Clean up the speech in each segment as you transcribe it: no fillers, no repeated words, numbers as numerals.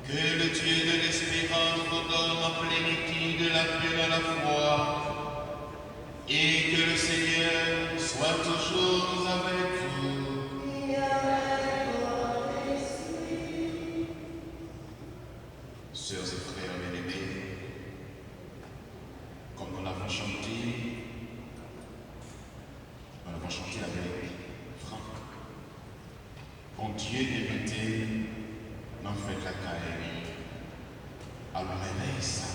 Que le Dieu de l'espérance vous donne en plénitude la paix à la foi, et que le Seigneur soit toujours avec vous. Et avec votre esprit. Sœurs et frères bien-aimés, comme nous l'avons chanté avec Franck. Bon Dieu hérité, n'en fait la caille. Alors réveille ça.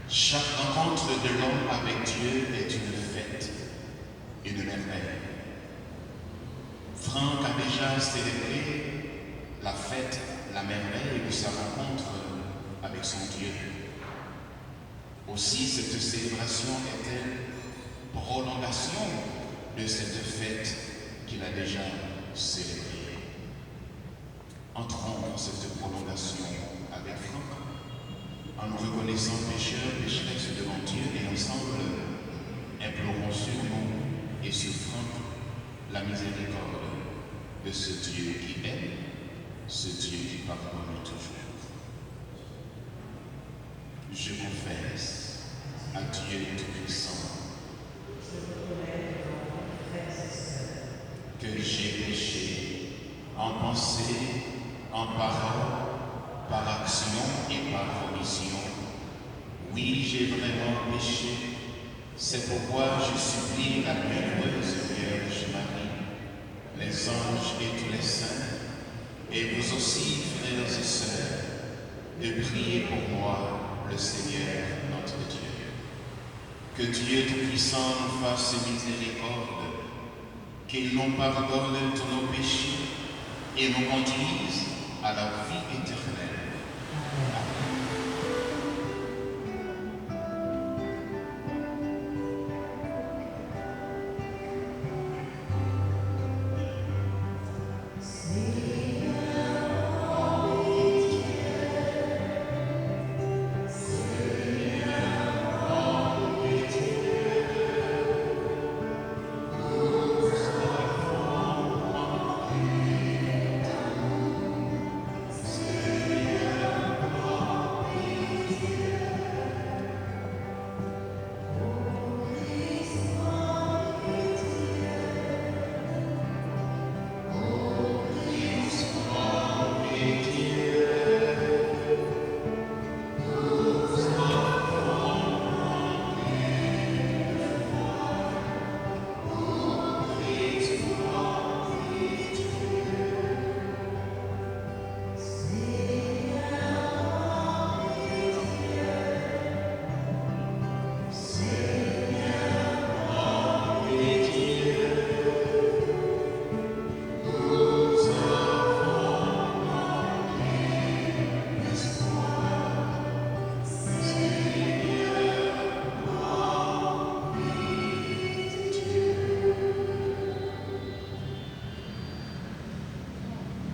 Chaque rencontre de l'homme avec Dieu est une fête, une merveille. Franck a déjà célébré la fête, la merveille de sa rencontre avec son Dieu. Aussi, cette célébration est-elle prolongation de cette fête qu'il a déjà célébrée. Entrons dans cette prolongation avec Franck, en nous reconnaissant pécheurs, pécheresses devant Dieu, et ensemble implorons sur nous et sur Franck la miséricorde de ce Dieu qui aime, ce Dieu qui pardonne toujours. Je confesse à Dieu Tout-Puissant que j'ai péché en pensée, en parole, par action et par omission. Oui, j'ai vraiment péché. C'est pourquoi je supplie la bienheureuse Vierge Marie, les anges et tous les saints, et vous aussi, frères et sœurs, de prier pour moi, le Seigneur notre Dieu. Que Dieu Tout-Puissant nous fasse miséricorde, qu'il nous pardonne tous nos péchés et nous conduise à la vie éternelle. Amen.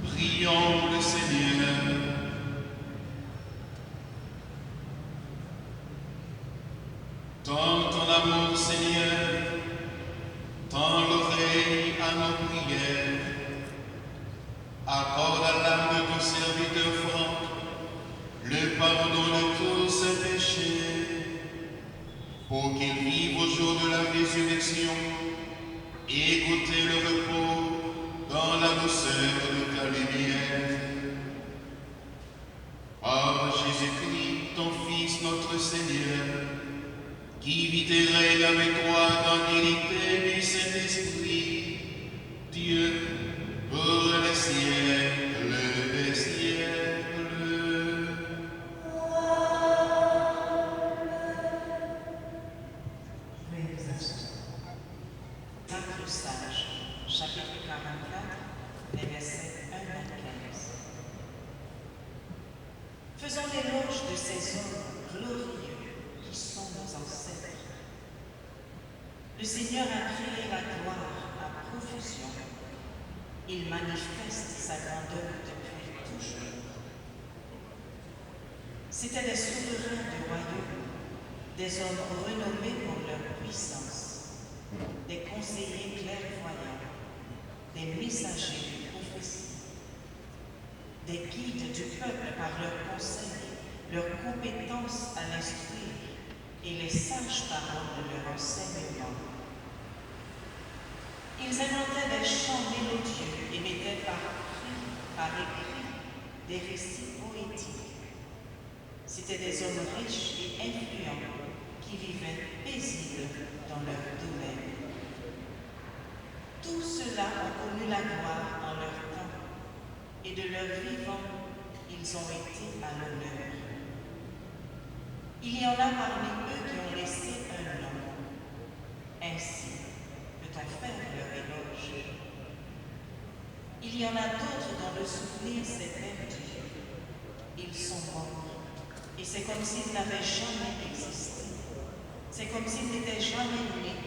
Prions le Seigneur. Tends ton amour, Seigneur, tends l'oreille à nos prières. Accorde à l'âme de ton serviteur Franck le pardon de tous ses péchés, pour qu'il vive au jour de la résurrection et goûter le repos dans la douceur de ta lumière. Par Jésus-Christ, ton Fils, notre Seigneur, qui vit et règne avec toi dans l'unité du Saint-Esprit, Dieu, pour les siècles des siècles. Actes sages, chapitre 44, les versets 1 à 15. Faisons l'éloge de ces hommes glorieux qui sont nos ancêtres. Le Seigneur a créé la gloire à profusion. Il manifeste sa grandeur depuis toujours. C'étaient des souverains du royaume, des hommes renommés pour leur puissance, des conseillers clairvoyants, des messagers de prophétie. des guides du peuple par leurs conseils, leur compétence à l'instruire et les sages paroles de leur enseignement. Ils inventaient des chants mélodieux et mettaient par écrit des récits poétiques. C'étaient des hommes riches et influents qui vivaient paisibles dans leur domaine. Tous ceux-là ont connu la gloire en leur temps, et de leur vivant, ils ont été à l'honneur. Il y en a parmi eux qui ont laissé un nom. Ainsi peut-on faire leur éloge. Il y en a d'autres dont le souvenir s'est perdu. Ils sont morts, et c'est comme s'ils n'avaient jamais existé. C'est comme s'ils n'étaient jamais nés,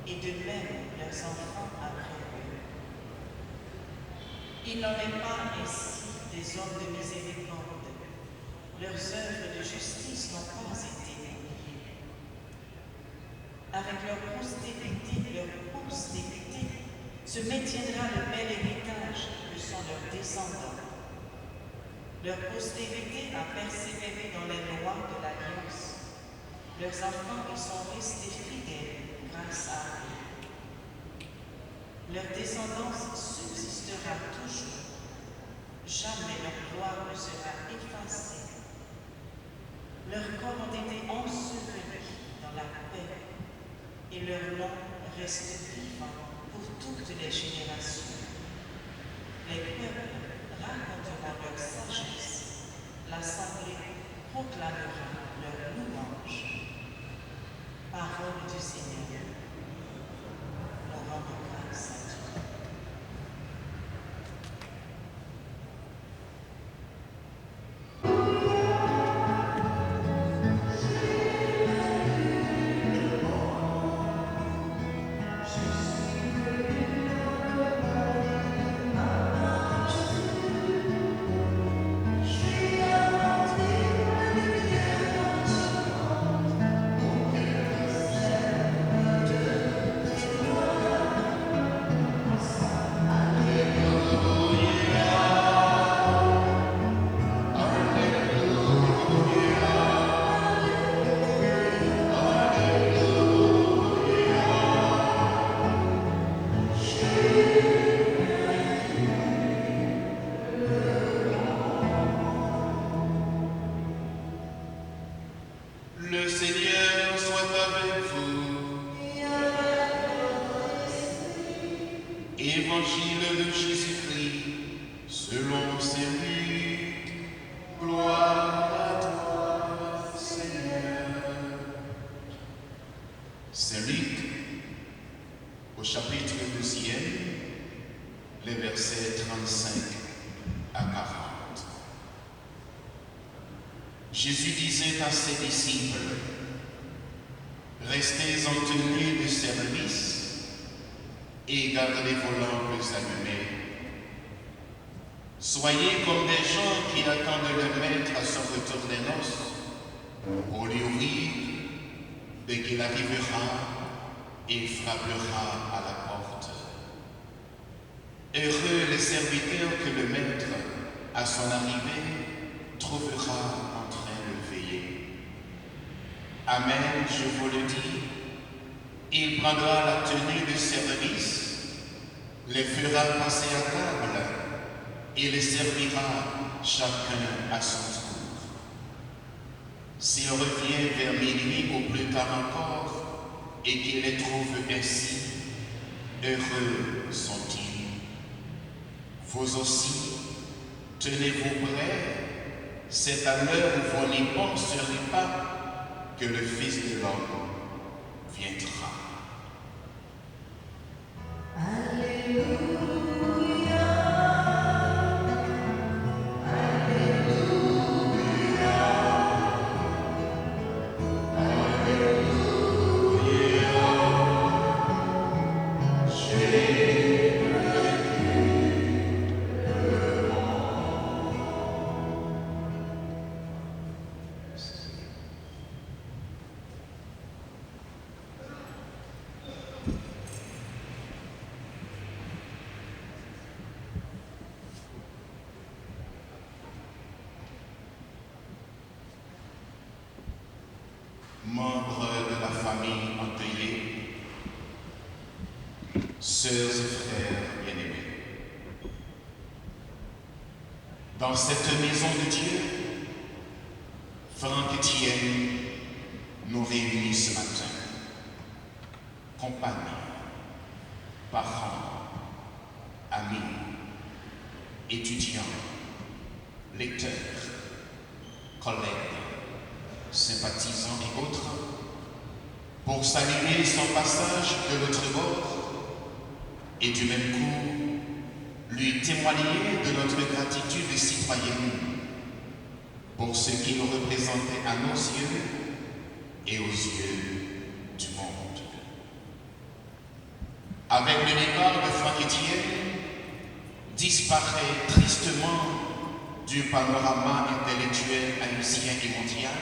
et de même leurs enfants après eux. Il n'en est pas ainsi des hommes de miséricorde. Leurs œuvres de justice n'ont pas été oubliées. Avec leur postérité se maintiendra le bel héritage que sont leurs descendants. Leur postérité a persévéré dans les lois de l'Alliance. Leurs enfants y sont restés fidèles grâce à eux. Leur descendance subsistera toujours. Jamais leur gloire ne sera effacée. Leurs corps ont été ensevelis dans la paix et leur nom reste vivant pour toutes les générations. Les peuples raconteront leur sagesse. L'Assemblée proclamera leur louange. Parole du Seigneur. Nous rendons grâce à Dieu. Le Seigneur soit avec vous. Évangile de Jésus-Christ, selon Saint Luc. Gloire à toi, Seigneur. Saint Luc, au chapitre 2, les versets 35 à 40. Jésus disait à ses disciples, « Restez en tenue de service et gardez vos lampes allumées. Soyez comme des gens qui attendent leur maître à son retour des noces, pour lui ouvrir dès qu'il arrivera et frappera à la porte. Heureux les serviteurs que le maître, à son arrivée, trouvera en train de veiller. Amen, je vous le dis, il prendra la tenue de service, les fera passer à table et les servira chacun à son tour. S'il revient vers minuit ou plus tard encore et qu'il les trouve ainsi, heureux sont-ils. Vous aussi, tenez-vous prêts. C'est à l'heure où vous n'y penserez pas que le Fils de l'homme viendra. Sœurs et frères bien-aimés, dans cette maison de Dieu, Franck Etienne nous réunit ce matin, compagnie, parents, amis, étudiants, lecteurs, collègues, sympathisants et autres, pour saluer son passage de notre bord et du même coup lui témoigner de notre gratitude citoyenne pour ce qu'il représentait à nos yeux et aux yeux du monde. Avec le départ de Franck Etienne, disparaît tristement du panorama intellectuel haïtien et mondial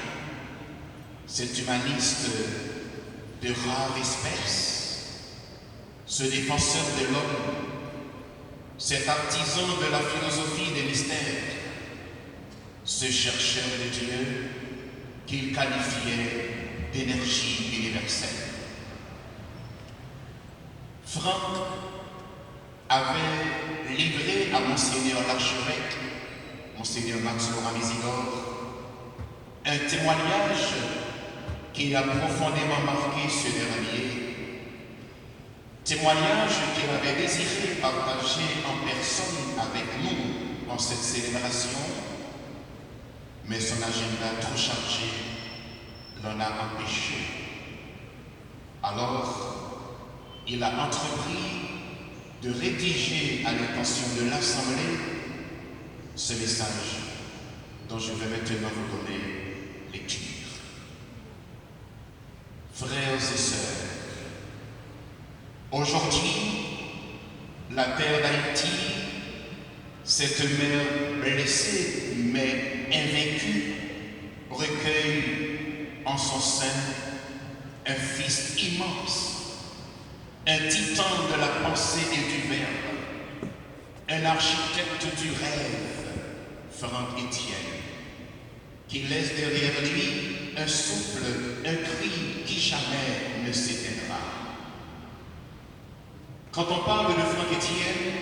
cet humaniste de rare espèce, ce défenseur de l'homme, cet artisan de la philosophie des mystères, ce chercheur de Dieu qu'il qualifiait d'énergie universelle. Franck avait livré à Monseigneur l'archevêque, Monseigneur Max Laurent Mésidor, un témoignage qui a profondément marqué ce dernier. Témoignage qu'il avait désiré partager en personne avec nous en cette célébration, mais son agenda trop chargé l'en a empêché. Alors, il a entrepris de rédiger à l'intention de l'Assemblée ce message dont je vais maintenant vous donner lecture. Frères et sœurs, aujourd'hui, la terre d'Haïti, cette mère blessée mais invaincue, recueille en son sein un fils immense, un titan de la pensée et du verbe, un architecte du rêve, Franck Etienne, qui laisse derrière lui un souffle, un cri qui jamais ne s'éteindra. Quand on parle de Franck Etienne,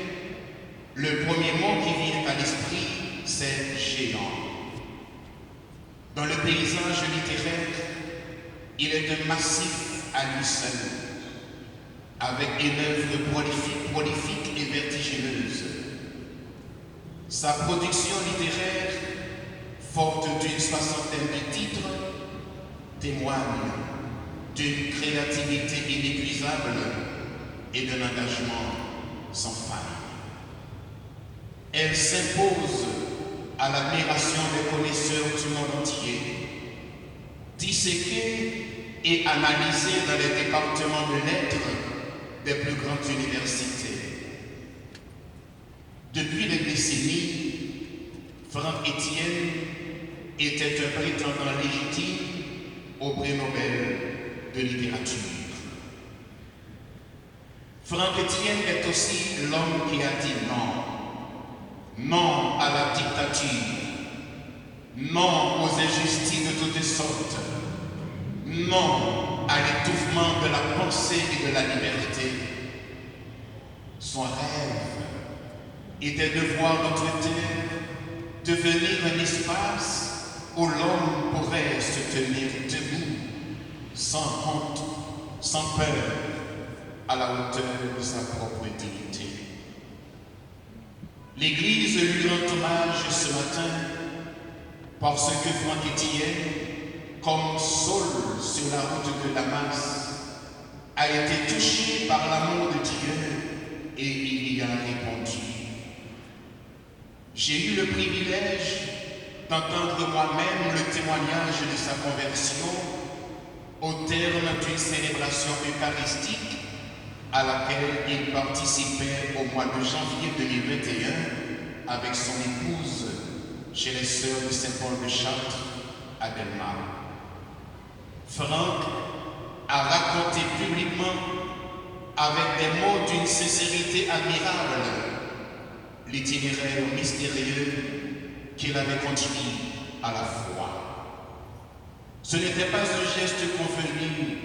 le premier mot qui vient à l'esprit, c'est géant. Dans le paysage littéraire, il est un massif à lui seul, avec une œuvre prolifique et vertigineuse. Sa production littéraire, forte d'une 60aine de titres, témoigne d'une créativité inépuisable et d'un engagement sans faille. Elle s'impose à l'admiration des connaisseurs du monde entier, disséquée et analysée dans les départements de lettres des plus grandes universités. Depuis des décennies, Franck Etienne était un prétendant légitime au prix Nobel de littérature. Franck Etienne est aussi l'homme qui a dit non. Non à la dictature. Non aux injustices de toutes sortes. Non à l'étouffement de la pensée et de la liberté. Son rêve était de voir notre terre devenir un espace où l'homme pourrait se tenir debout, sans honte, sans peur, à la hauteur de sa propre dignité. L'Église lui rend hommage ce matin parce que Franck Etienne, comme Saul sur la route de Damas, a été touché par l'amour de Dieu et il y a répondu. J'ai eu le privilège d'entendre moi-même le témoignage de sa conversion au terme d'une célébration eucharistique à laquelle il participait au mois de janvier 2021 avec son épouse chez les sœurs de Saint-Paul de Chartres à Delmar. Franck a raconté publiquement avec des mots d'une sincérité admirable l'itinéraire mystérieux qu'il avait conduit à la foi. Ce n'était pas un geste convenu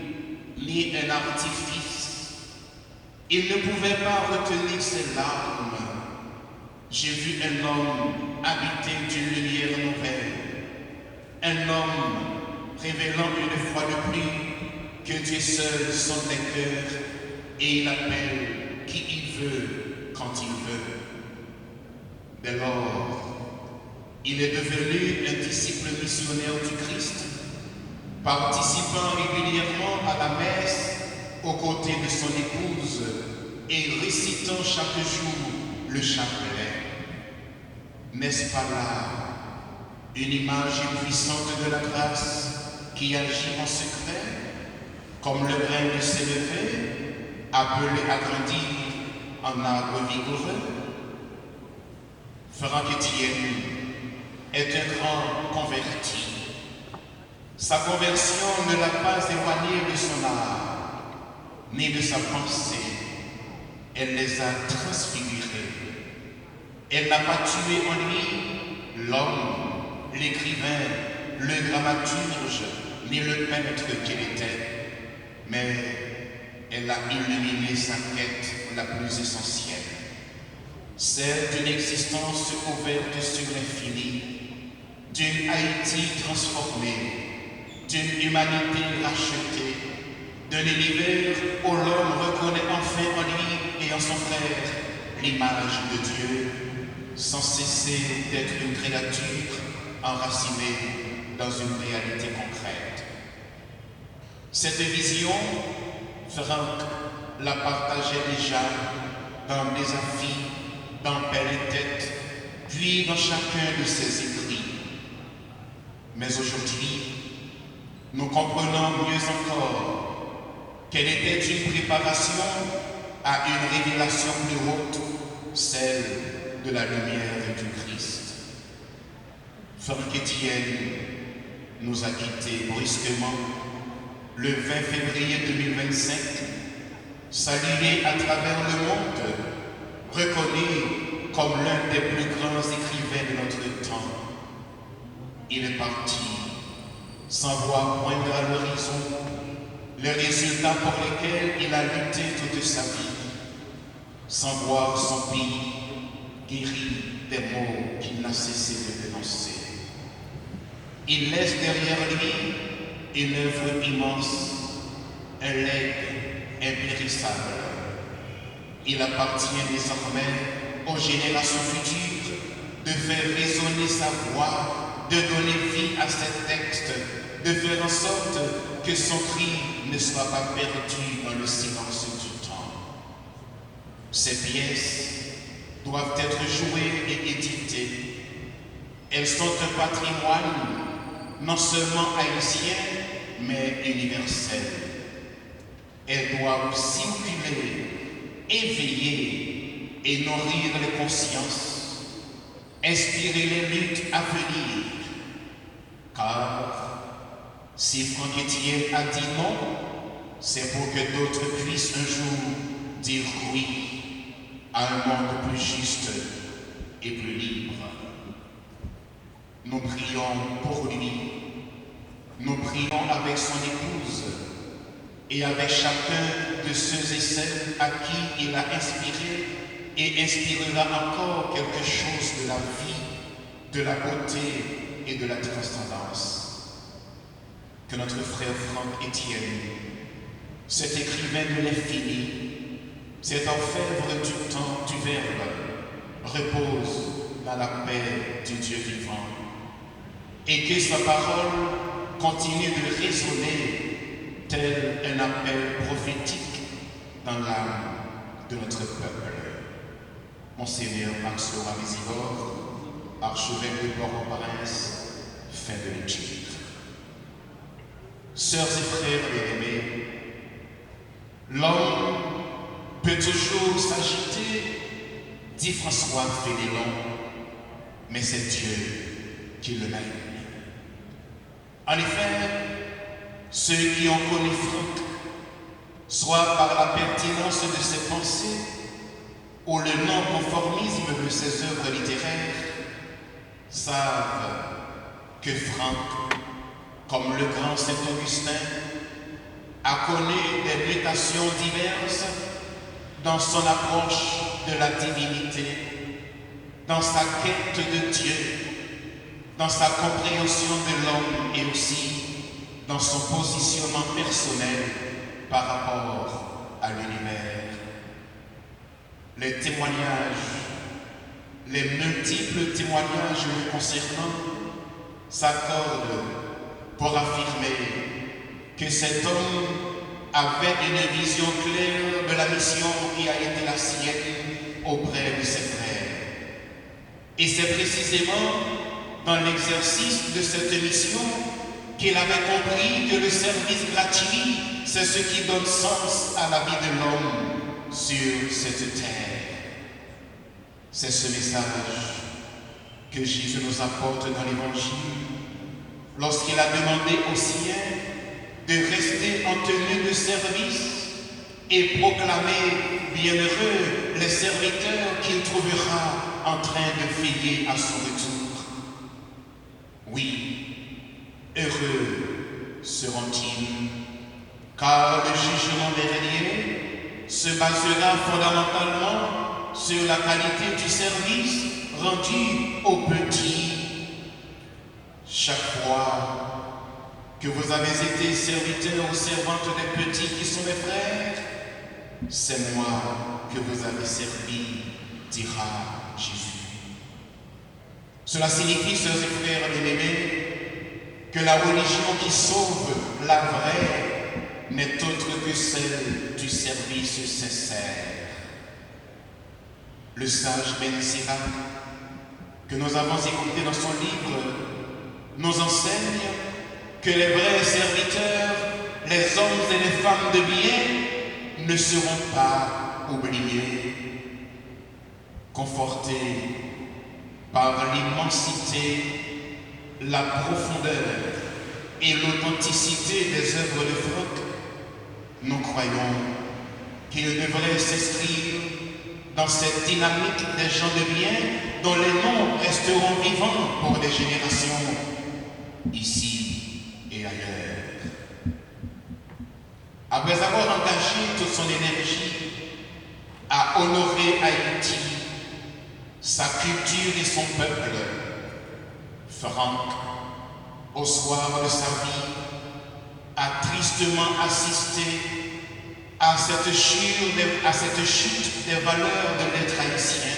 ni un artifice. Il ne pouvait pas retenir ses larmes. J'ai vu un homme habité d'une lumière nouvelle, un homme révélant une fois de plus que Dieu seul sonde les cœurs et il appelle qui il veut quand il veut. Dès lors, il est devenu un disciple missionnaire du Christ, participant régulièrement à la messe aux côtés de son épouse et récitant chaque jour le chapelet. N'est-ce pas là une image puissante de la grâce qui agit en secret, comme le grain de sénévé, appelé à grandir en arbre vigoureux? Franck Etienne est un grand converti. Sa conversion ne l'a pas éloigné de son âme, ni de sa pensée. Elle les a transfigurés. Elle n'a pas tué en lui l'homme, l'écrivain, le dramaturge, ni le peintre qu'il était, mais elle a illuminé sa quête la plus essentielle, celle d'une existence ouverte sur l'infini, d'une Haïti transformée, d'une humanité rachetée, d'un univers où l'homme reconnaît enfin en lui et en son frère l'image de Dieu, sans cesser d'être une créature enracinée dans une réalité concrète. Cette vision, Franck la partageait déjà dans des affiches, dans Père et Tête, puis dans chacun de ses écrits. Mais aujourd'hui, nous comprenons mieux encore qu'elle était une préparation à une révélation plus haute, celle de la lumière du Christ. Franck Etienne nous a quittés brusquement le 20 février 2025, salué à travers le monde, reconnu comme l'un des plus grands écrivains de notre temps. Il est parti sans voir poindre à l'horizon les résultats pour lesquels il a lutté toute sa vie, sans voir son pays guéri des maux qu'il n'a cessé de dénoncer. Il laisse derrière lui une œuvre immense, un legs impérissable. Il appartient désormais aux générations futures de faire résonner sa voix, de donner vie à ses textes, de faire en sorte que son cri ne soit pas perdu dans le silence du temps. Ces pièces doivent être jouées et éditées. Elles sont un patrimoine non seulement haïtien, mais universel. Elles doivent circuler, éveiller et nourrir les consciences, inspirer les luttes à venir. Car si Franck Etienne a dit non, c'est pour que d'autres puissent un jour dire oui à un monde plus juste et plus libre. Nous prions pour lui, nous prions avec son épouse et avec chacun de ceux et celles à qui il a inspiré et inspirera encore quelque chose de la vie, de la beauté et de la transcendance. Que notre frère Franck Etienne, cet écrivain de l'infini, cet orfèvre du temps du Verbe, repose dans la paix du Dieu vivant et que sa parole continue de résonner tel un appel prophétique dans l'âme de notre peuple. Monseigneur Max Laura Mésidor, archevêque de Port-au-Prince, fin de lecture. Sœurs et frères bien-aimés, l'homme peut toujours s'agiter, dit François Fénelon, mais c'est Dieu qui le mène. En effet, ceux qui ont connu Franck, soit par la pertinence de ses pensées ou le non-conformisme de ses œuvres littéraires, savent que Franck, comme le grand Saint-Augustin, a connu des mutations diverses dans son approche de la divinité, dans sa quête de Dieu, dans sa compréhension de l'homme et aussi dans son positionnement personnel par rapport à l'univers. Les témoignages, les multiples témoignages le concernant s'accordent pour affirmer que cet homme avait une vision claire de la mission qui a été la sienne auprès de ses frères. Et c'est précisément dans l'exercice de cette mission qu'il avait compris que le service gratuit, c'est ce qui donne sens à la vie de l'homme sur cette terre. C'est ce message que Jésus nous apporte dans l'Évangile lorsqu'il a demandé aux siens de rester en tenue de service et proclamer bienheureux les serviteurs qu'il trouvera en train de veiller à son retour. Oui, heureux seront-ils, car le jugement dernier se basera fondamentalement sur la qualité du service rendu aux petits. Chaque fois que vous avez été serviteur ou servante des petits qui sont mes frères, c'est moi que vous avez servi, dira Jésus. Cela signifie, sœurs et frères bien-aimés, que la religion qui sauve la vraie n'est autre que celle du service sincère. Le sage Ben Sirac, que nous avons écouté dans son livre, nous enseigne que les vrais serviteurs, les hommes et les femmes de bien, ne seront pas oubliés. Confortés par l'immensité, la profondeur et l'authenticité des œuvres de Franck, nous croyons qu'il devrait s'inscrire dans cette dynamique des gens de bien dont les noms resteront vivants pour des générations, ici et ailleurs. Après avoir engagé toute son énergie à honorer Haïti, sa culture et son peuple, Franck, au soir de sa vie, a tristement assisté à cette chute des valeurs de l'être haïtien,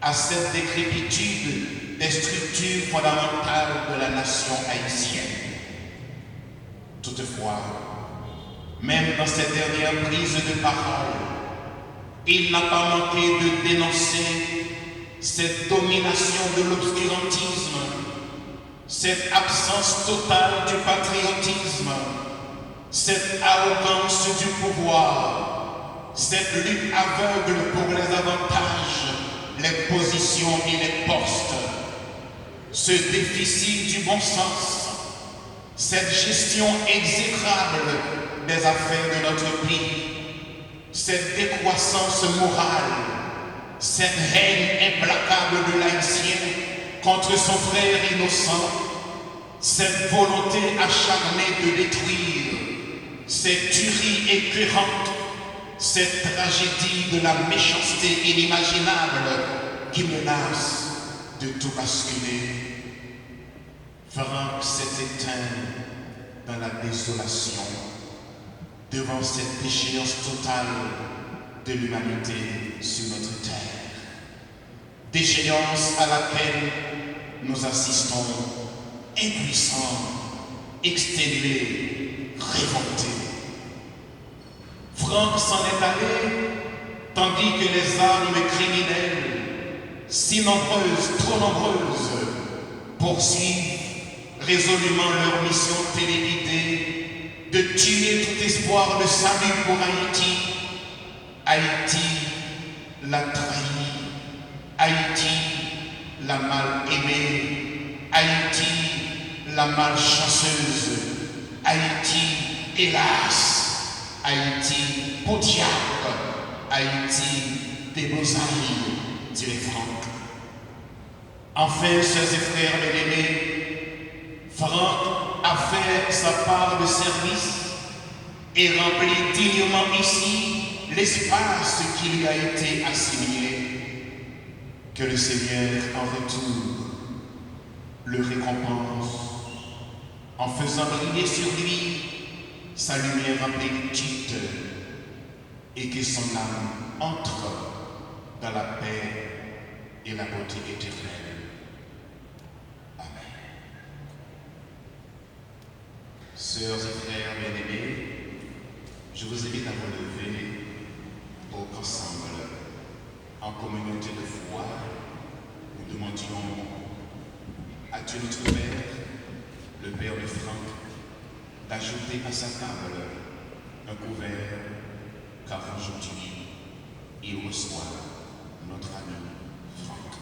à cette décrépitude des structures fondamentales de la nation haïtienne. Toutefois, même dans cette dernière prise de parole, il n'a pas manqué de dénoncer cette domination de l'obscurantisme, cette absence totale du patriotisme, cette arrogance du pouvoir, cette lutte aveugle pour les avantages, les positions et les postes, ce déficit du bon sens, cette gestion exécrable des affaires de notre pays, cette décroissance morale, cette haine implacable de l'haïtien contre son frère innocent, cette volonté acharnée de détruire, cette tuerie écœurante, cette tragédie de la méchanceté inimaginable qui menace de tout basculer. Franck s'est éteint dans la désolation devant cette déchéance totale de l'humanité sur notre terre. Déchéance à laquelle nous assistons impuissants, exténués, révoltés. Franck s'en est allé tandis que les armes criminelles, si nombreuses, trop nombreuses, poursuivent résolument leur mission téléguidée de tuer tout espoir de salut pour Haïti. Haïti l'a trahi, Haïti l'a mal aimé, Haïti la malchanceuse, Haïti hélas, Haïti pour diable, Haïti débosaille, dirait Franck. Enfin, sœurs et frères bien-aimés, Franck a fait sa part de service et remplit dignement ici l'espace qui lui a été assigné, que le Seigneur en retour le récompense en faisant briller sur lui sa lumière bénédicte et que son âme entre dans la paix et la beauté éternelle. Amen. Sœurs et frères bien-aimés, je vous invite à vous lever pour qu'ensemble, en communauté de foi, nous demandions à Dieu notre Père, le Père de Franck, d'ajouter à sa table un couvert, car aujourd'hui, il reçoit notre ami Franck.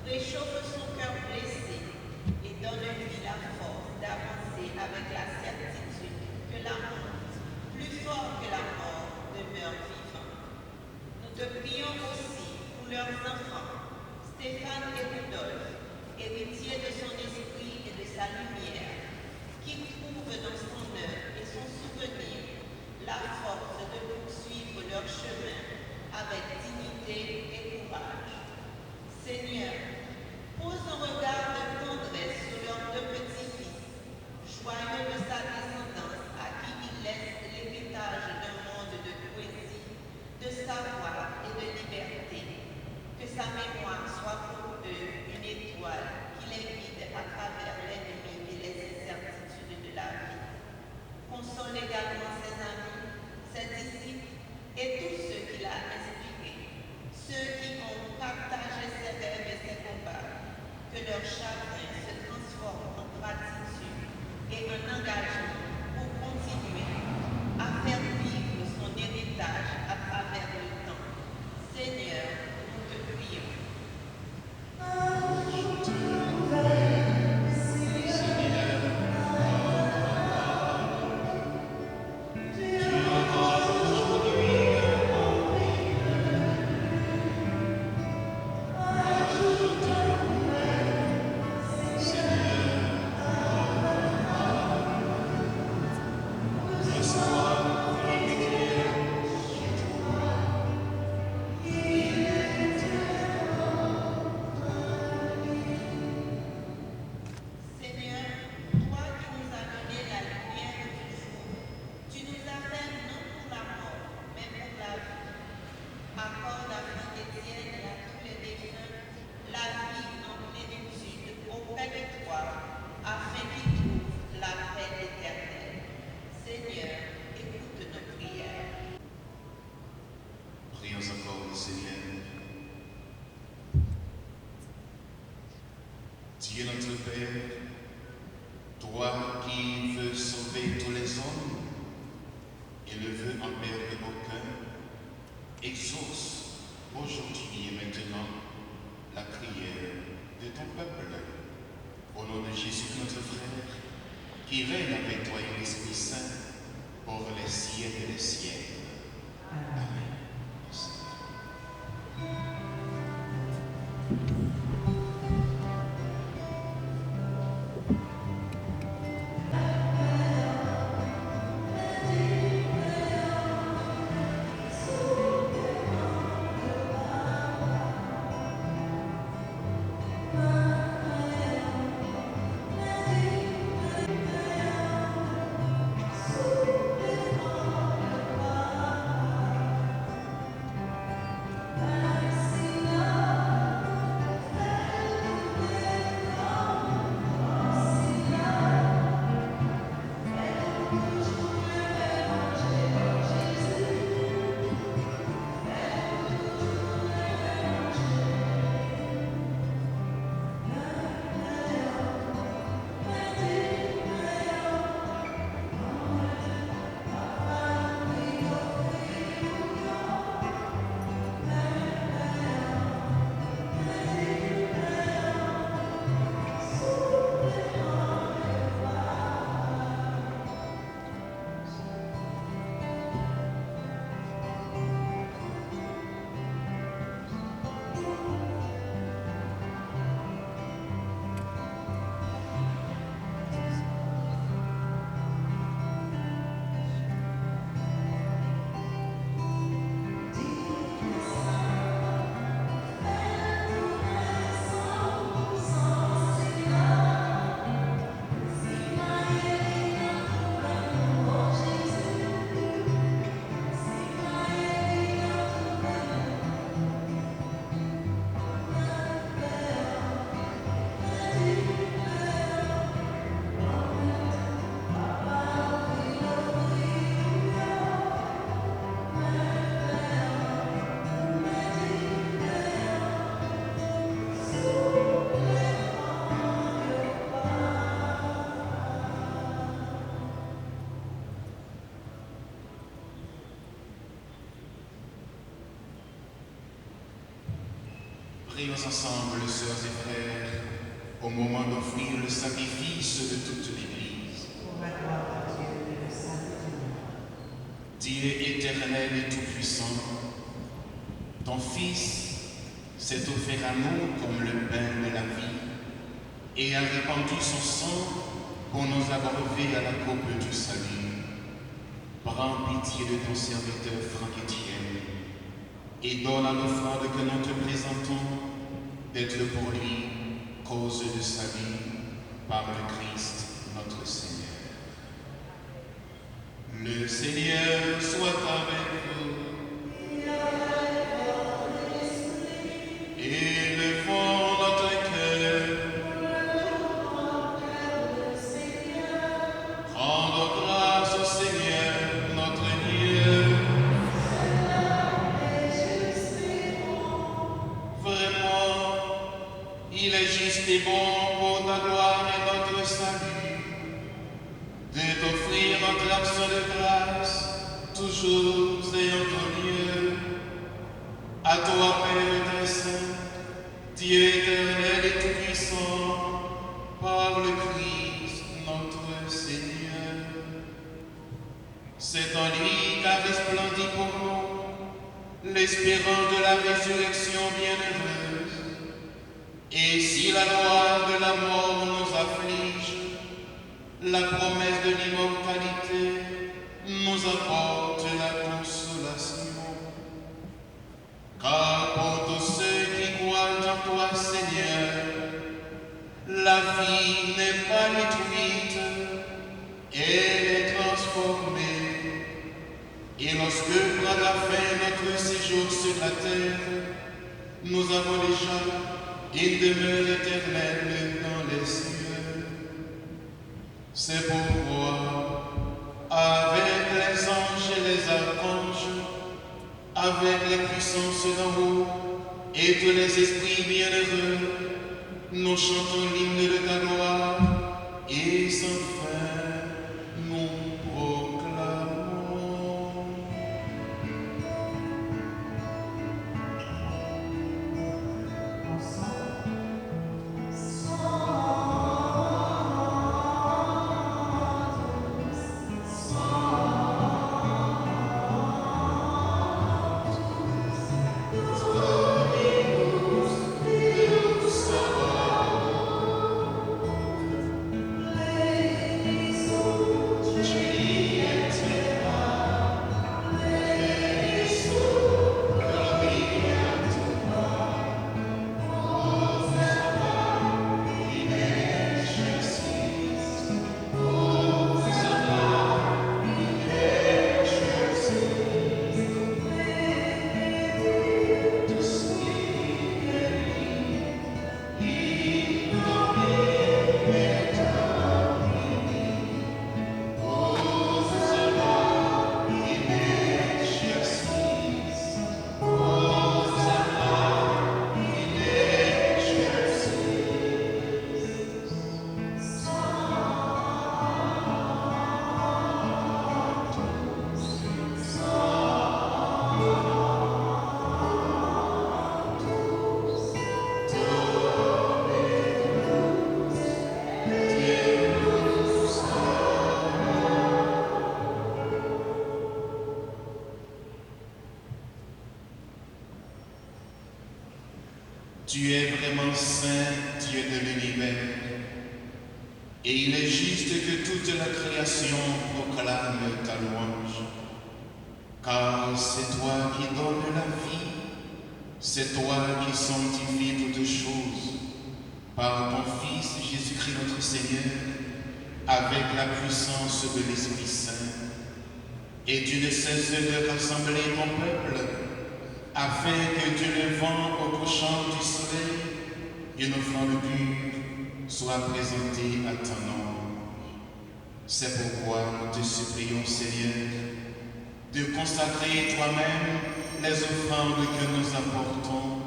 Réchauffe son cœur blessé et donne-lui la force d'avancer avec la certitude que l'amour, plus fort que la mort, demeure vivant. Nous te prions aussi pour leurs enfants, Stéphane et Rudolphe, héritiers de son esprit et de sa lumière, qui trouvent dans son œuvre et son souvenir la force de poursuivre leur chemin avec dignité et courage. Seigneur, pose un regard de tendresse sur leurs deux petits-fils, joyeux de sa descendance, à qui il laisse l'héritage d'un monde de poésie, de savoir et de liberté. Que sa mémoire soit pour eux une étoile qui les guide à travers l'ennemi et les incertitudes de la vie. Console également ses amis, ses disciples et tous ceux qu'il a inspirés, ceux qui ont partagé ses rêves et ses combats. Que leur chagrin se transforme en gratitude et en engagement pour continuer à faire vivre son héritage à travers le temps. Seigneur, nous te prions. Seigneur, toi qui nous as donné la lumière du jour, tu nous appelles non pour la mort, mais pour la vie. Accorde à Frère Étienne et à tous les défunts la vie en plénitude auprès de toi, afin qu'ils trouvent la paix éternelle. Seigneur, écoute nos prières. Prions encore le Seigneur. Dieu notre Père, toi qui veux sauver tous les hommes et ne veux en perdre aucun, exauce aujourd'hui et maintenant la prière de ton peuple. Au nom de Jésus notre frère, qui règne avec toi et l'Esprit Saint pour les siècles des siècles. Amen. Prions ensemble, sœurs et frères, au moment d'offrir le sacrifice de toute l'Église. Dieu éternel et tout-puissant, ton Fils s'est offert à nous comme le pain de la vie et a répandu son sang pour nous abreuver à la coupe du salut. Prends pitié de ton serviteur Franck-Étienne et donne à l'offrande que nous te présentons d'être pour lui cause de salut par le Christ notre Seigneur. Le Seigneur soit avec vous. Élevons notre cœur. Rendons grâce au Seigneur notre Dieu. Vraiment, il est juste et bon pour ta gloire et notre salut de t'offrir notre action de grâce, toujours et en tout lieu. À toi, Père très saint, Dieu éternel et tout-puissant, par le Christ notre Seigneur. C'est en lui qu'a resplendi pour nous l'espérance de la résurrection bienheureuse. Et si la loi de la mort nous afflige, la promesse de l'immortalité nous apporte la consolation. Car pour tous ceux qui croient en toi, Seigneur, la vie n'est pas détruite, elle est transformée. Et lorsque prendra fin notre séjour sur la terre, nous avons déjà une demeure éternelle dans les cieux. C'est pourquoi, avec les anges et les archanges, avec les puissances d'en haut et tous les esprits bienheureux, nous chantons l'hymne de ta gloire et sans fin nous proclamons. Tu es vraiment saint, Dieu de l'univers, et il est juste que toute la création proclame ta louange, car c'est toi qui donnes la vie, c'est toi qui sanctifies toutes choses, par ton Fils Jésus-Christ notre Seigneur, avec la puissance de l'Esprit Saint, et tu ne cesses de rassembler ton peuple, afin que du levant au couchant du soleil, une offrande pure soit présentée à ton nom. C'est pourquoi nous te supplions, Seigneur, de consacrer toi-même les offrandes que nous apportons.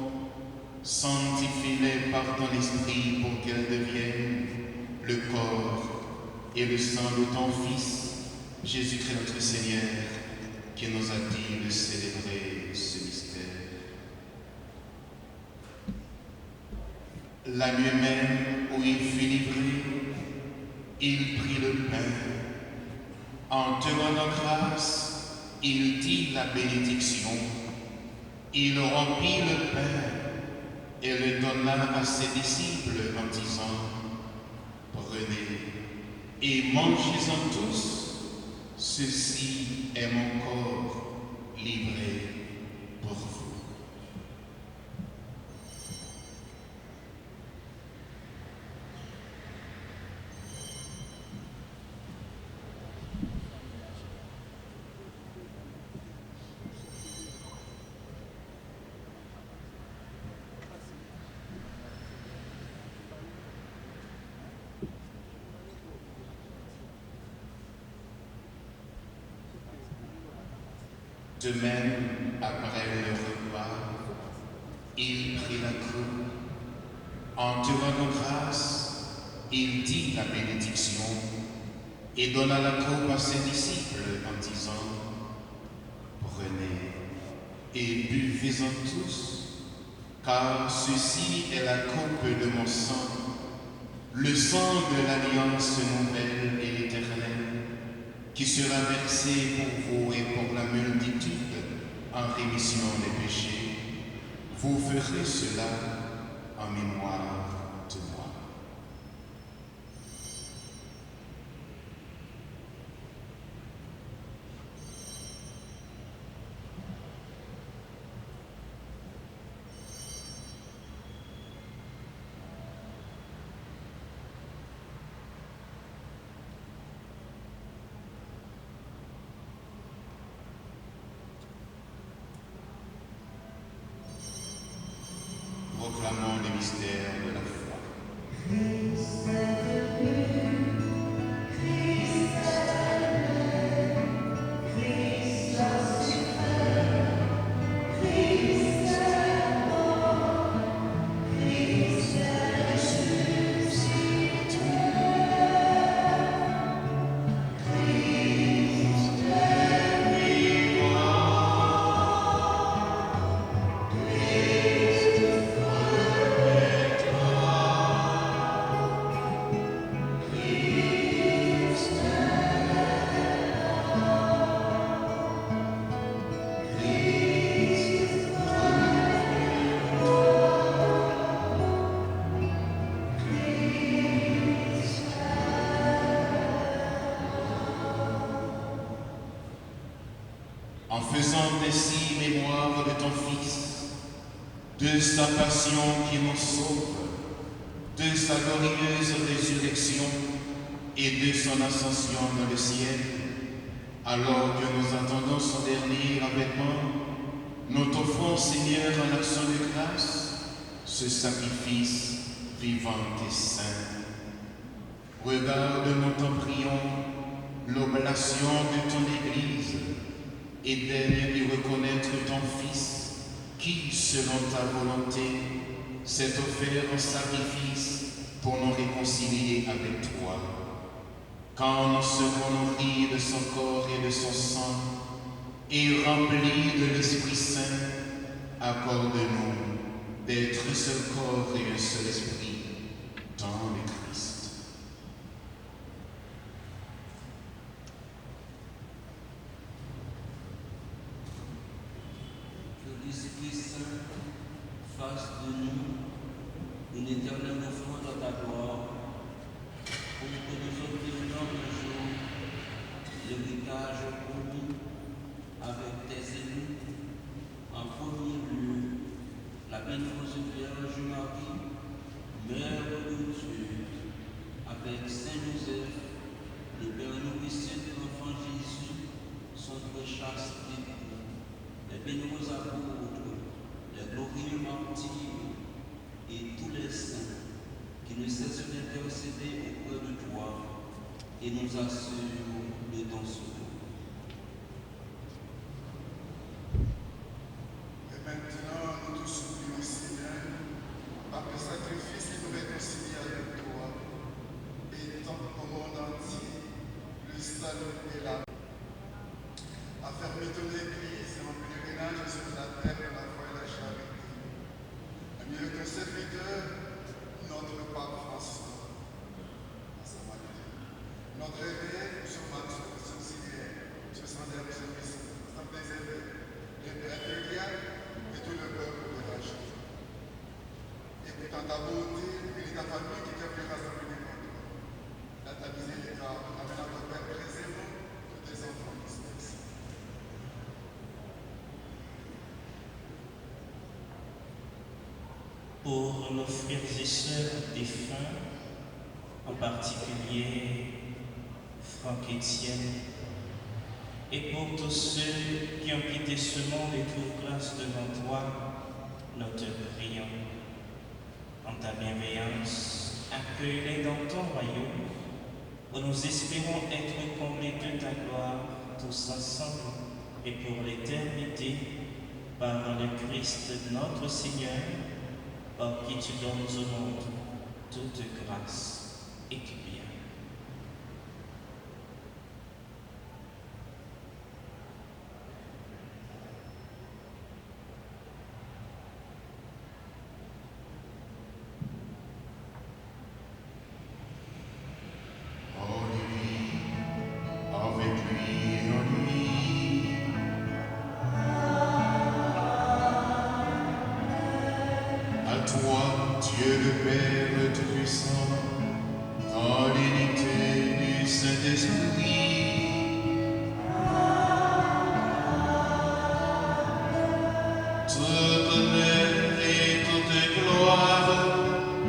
Sanctifie-les par ton esprit pour qu'elles deviennent le corps et le sang de ton Fils, Jésus-Christ notre Seigneur, qui nous a dit de célébrer ce mystère. La nuit même où il fut livré, il prit le pain. En te rendant grâce, il dit la bénédiction. Il rompit le pain et le donna à ses disciples en disant, « Prenez et mangez-en tous, ceci est mon corps livré pour vous. » De même, après le repas, il prit la coupe. En te rendant grâce, il dit la bénédiction et donna la coupe à ses disciples en disant, « Prenez et buvez-en tous, car ceci est la coupe de mon sang, le sang de l'alliance nouvelle et éternelle, qui sera versé pour vous et pour la multitude en rémission des péchés. Vous ferez cela en mémoire de moi. » Proclamons les mystères de la foi. En faisant ainsi mémoire de ton Fils, de sa passion qui nous sauve, de sa glorieuse résurrection et de son ascension dans le ciel, alors que nous attendons son dernier avènement, nous t'offrons, Seigneur, en action de grâce, ce sacrifice vivant et saint. Regarde, nous t'en prions, l'oblation de ton Église, et daigne y reconnaître ton Fils, qui, selon ta volonté, s'est offert en sacrifice pour nous réconcilier avec toi. Quand nous serons nourris de son corps et de son sang, et remplis de l'Esprit Saint, accorde-nous d'être un seul corps et un seul esprit dans le Christ. L'Esprit Saint fasse de nous une éternelle offrande à ta gloire, pour que nous obtenions un jour l'héritage promis avec tes élus, en premier lieu la bienheureuse Vierge Marie, Mère de Dieu, avec Saint Joseph, le Père nourricier de l'enfant Jésus, son très chaste époux, les bénévoles apôtres, les glorieux martyrs et tous les saints qui ne cessent d'intercéder auprès de toi et nous assurent de ton secours. Et maintenant, nous te supplions, Seigneur, par le sacrifice qui nous réconcilie avec toi, et tant au monde entier, le salut et la affermis ton Église en pèlerinage sur la terre de la foi et la charité. À mieux qu'un serviteur, frères et sœurs défunts, en particulier Franck Etienne, et pour tous ceux qui ont quitté ce monde et trouvent grâce devant toi, nous te prions. En ta bienveillance, accueille-les dans ton royaume, où nous espérons être comblés de ta gloire, tous ensemble et pour l'éternité, par le Christ notre Seigneur, par qui tu donnes au monde toute grâce et tout bien. Toi, Dieu le Père Tout-Puissant, dans l'unité du Saint-Esprit, tout honneur et toute gloire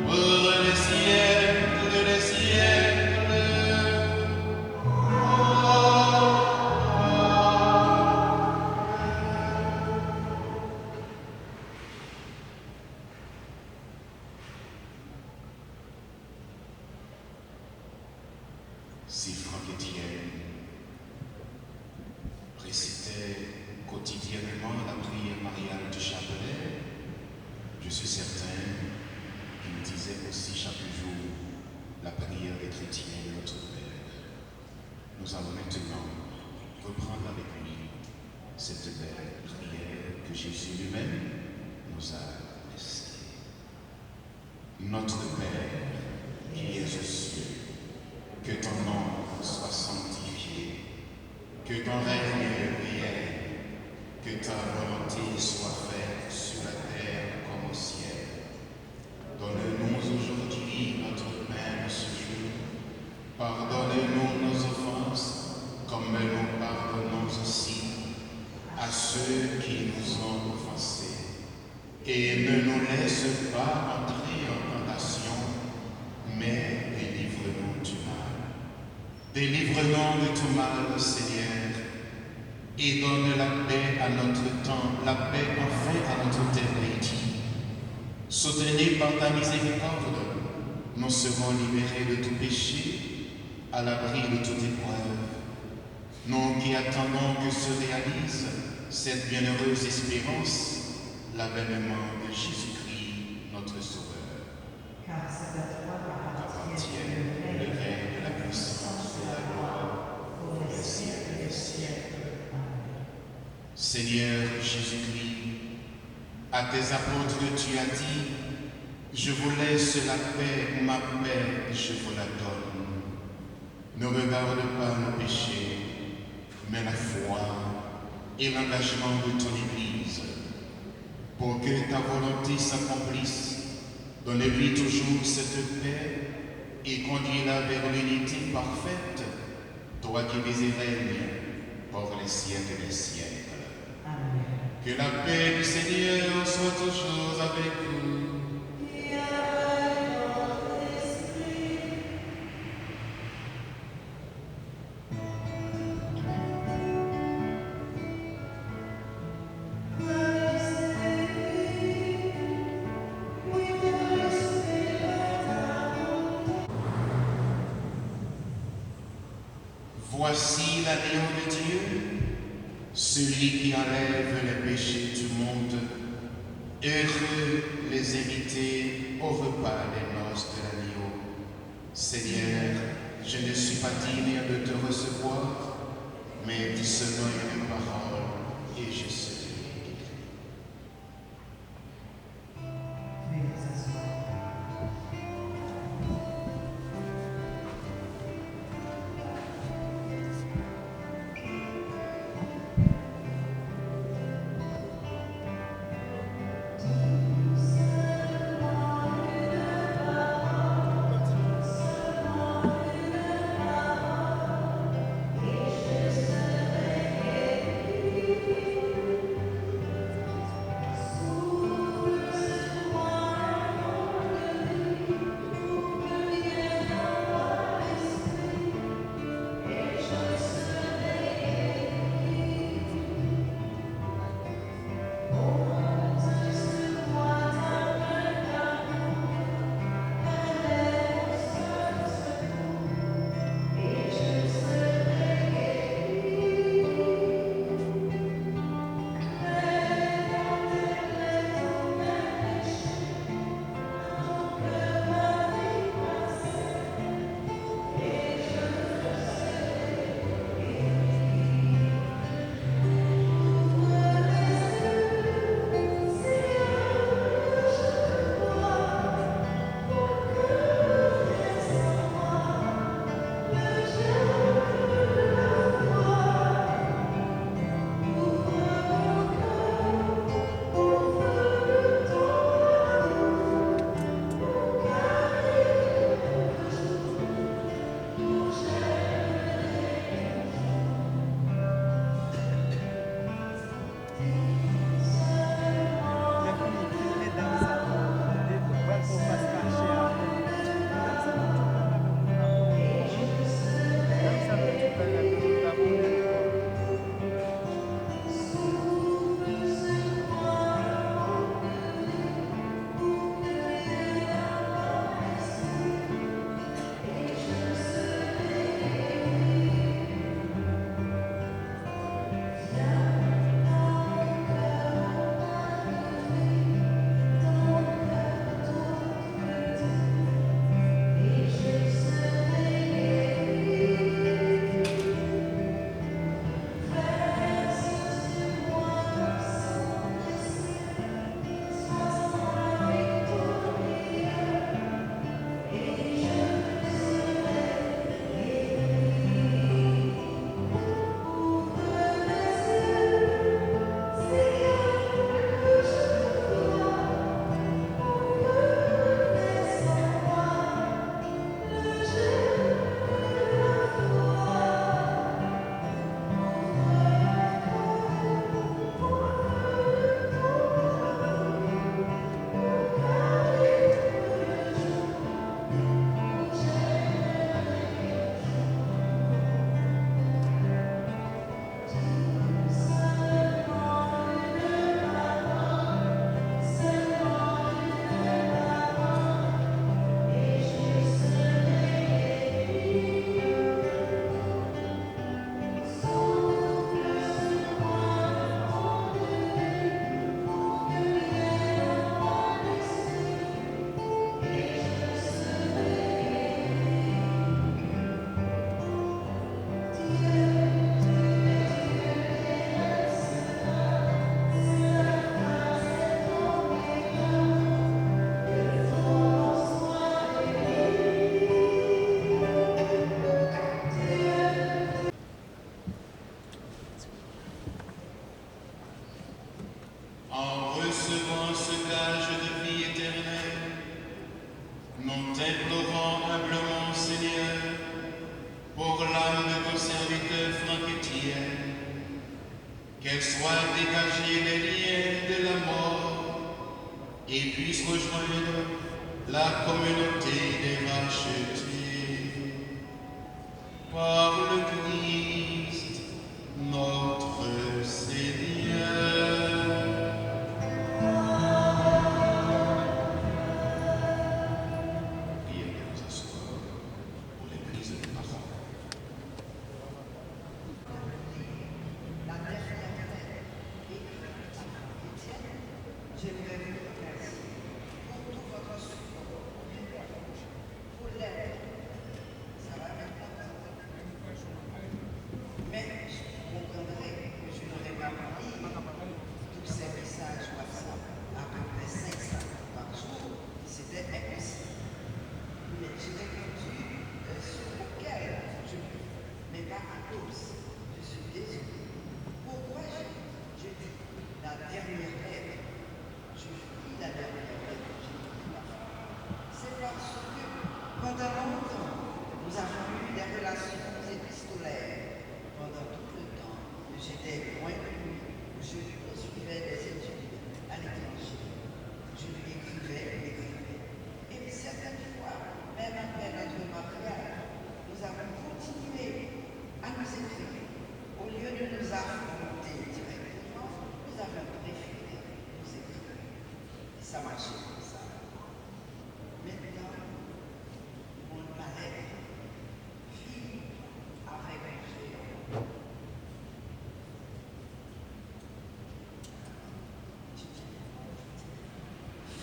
pour les siècles des siècles. Si Franck Etienne récitait quotidiennement la prière mariale du chapelet, je suis certain qu'il disait aussi chaque jour la prière des chrétiens de notre Père. Nous allons maintenant reprendre avec lui cette belle prière que Jésus lui-même nous a laissée. Notre Père qui es aux cieux, que ton nom soit sanctifié, que ton règne vienne, que ta volonté soit faite sur la terre comme au ciel. Donne-nous aujourd'hui notre pain de ce jour. Pardonne-nous nos offenses, comme nous pardonnons aussi à ceux qui nous ont offensés. Et ne nous laisse pas entrer en tentation, mais délivre-nous du mal. Délivre-nous de tout mal, Seigneur, et donne la paix à notre temps, la paix enfin à notre éternité. Soutenus par ta miséricorde, nous serons libérés de tout péché, à l'abri de toute épreuve. Nous qui attendons que se réalise cette bienheureuse espérance, l'avènement de Jésus-Christ, notre Sauveur. Car c'est à toi Qu'appartiennent le règne, la puissance et la gloire pour les siècles des siècles. Amen. Seigneur Jésus-Christ, à tes apôtres tu as dit, je vous laisse la paix, ma paix, je vous la donne. Ne regarde pas nos péchés, mais la foi et l'engagement de ton Église, pour que ta volonté s'accomplisse. Donne-lui toujours cette paix et conduis-la vers l'unité parfaite, toi qui vis et règnes pour les siècles des siècles. Amen. Que la paix du Seigneur soit toujours avec vous. Voici l'agneau de Dieu, celui qui enlève les péchés du monde. Heureux les invités au repas des noces de l'agneau. Seigneur, je ne suis pas digne de te recevoir, mais dis seulement une parole et je serai guéri. Veuillez s'asseoir. t'implorant humblement, Seigneur, pour l'âme de ton serviteur Franck Etienne, qu'elle soit dégagée des liens de la mort et puisse rejoindre la communauté des rachetés. Par le Christ, notre Seigneur. Priez de nous asseoir pour les prises de parole. La dernière lettre écrite à Étienne, j'aimerais vous remercier pour tout votre support, pour l'aide. Ça va maintenant. Mais vous comprendrez que je n'aurais pas pu lire tous ces messages WhatsApp, à peu près 500 par jour. C'était impossible. Mais j'ai répondu sur lequel je peux, mais pas à tous. Je suis désolée. Pourquoi je dis la dernière lettre? Je lis la dernière lettre. C'est parce que pendant longtemps, nous avons eu des relations épistolaires. Pendant tout le temps que j'étais loin de lui, je lui poursuivais des études à l'étranger. Je lui écrivais. Et certaines fois, même après notre mariage, nous avons continué à nous écrire. Au lieu de nous affronter directement, nous avons préféré nous écrire. Et ça marchait comme ça. Maintenant, mon malheur vit avec un géant.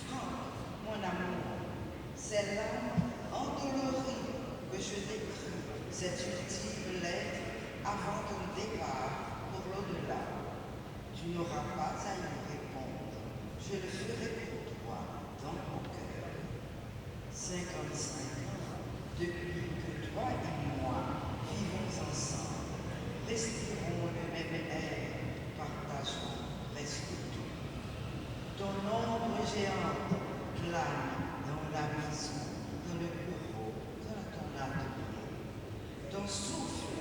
Franck, mon amour, c'est l'âme endolorie que je décris cette ultime lettre avant ton départ pour l'au-delà. Tu n'auras pas à y répondre. Je le ferai pour toi dans mon cœur. 55 ans depuis que toi et moi vivons ensemble, respirons le même air, partageons presque tout. Ton ombre géante plane dans la maison, dans le bureau, dans ton atelier. Ton souffle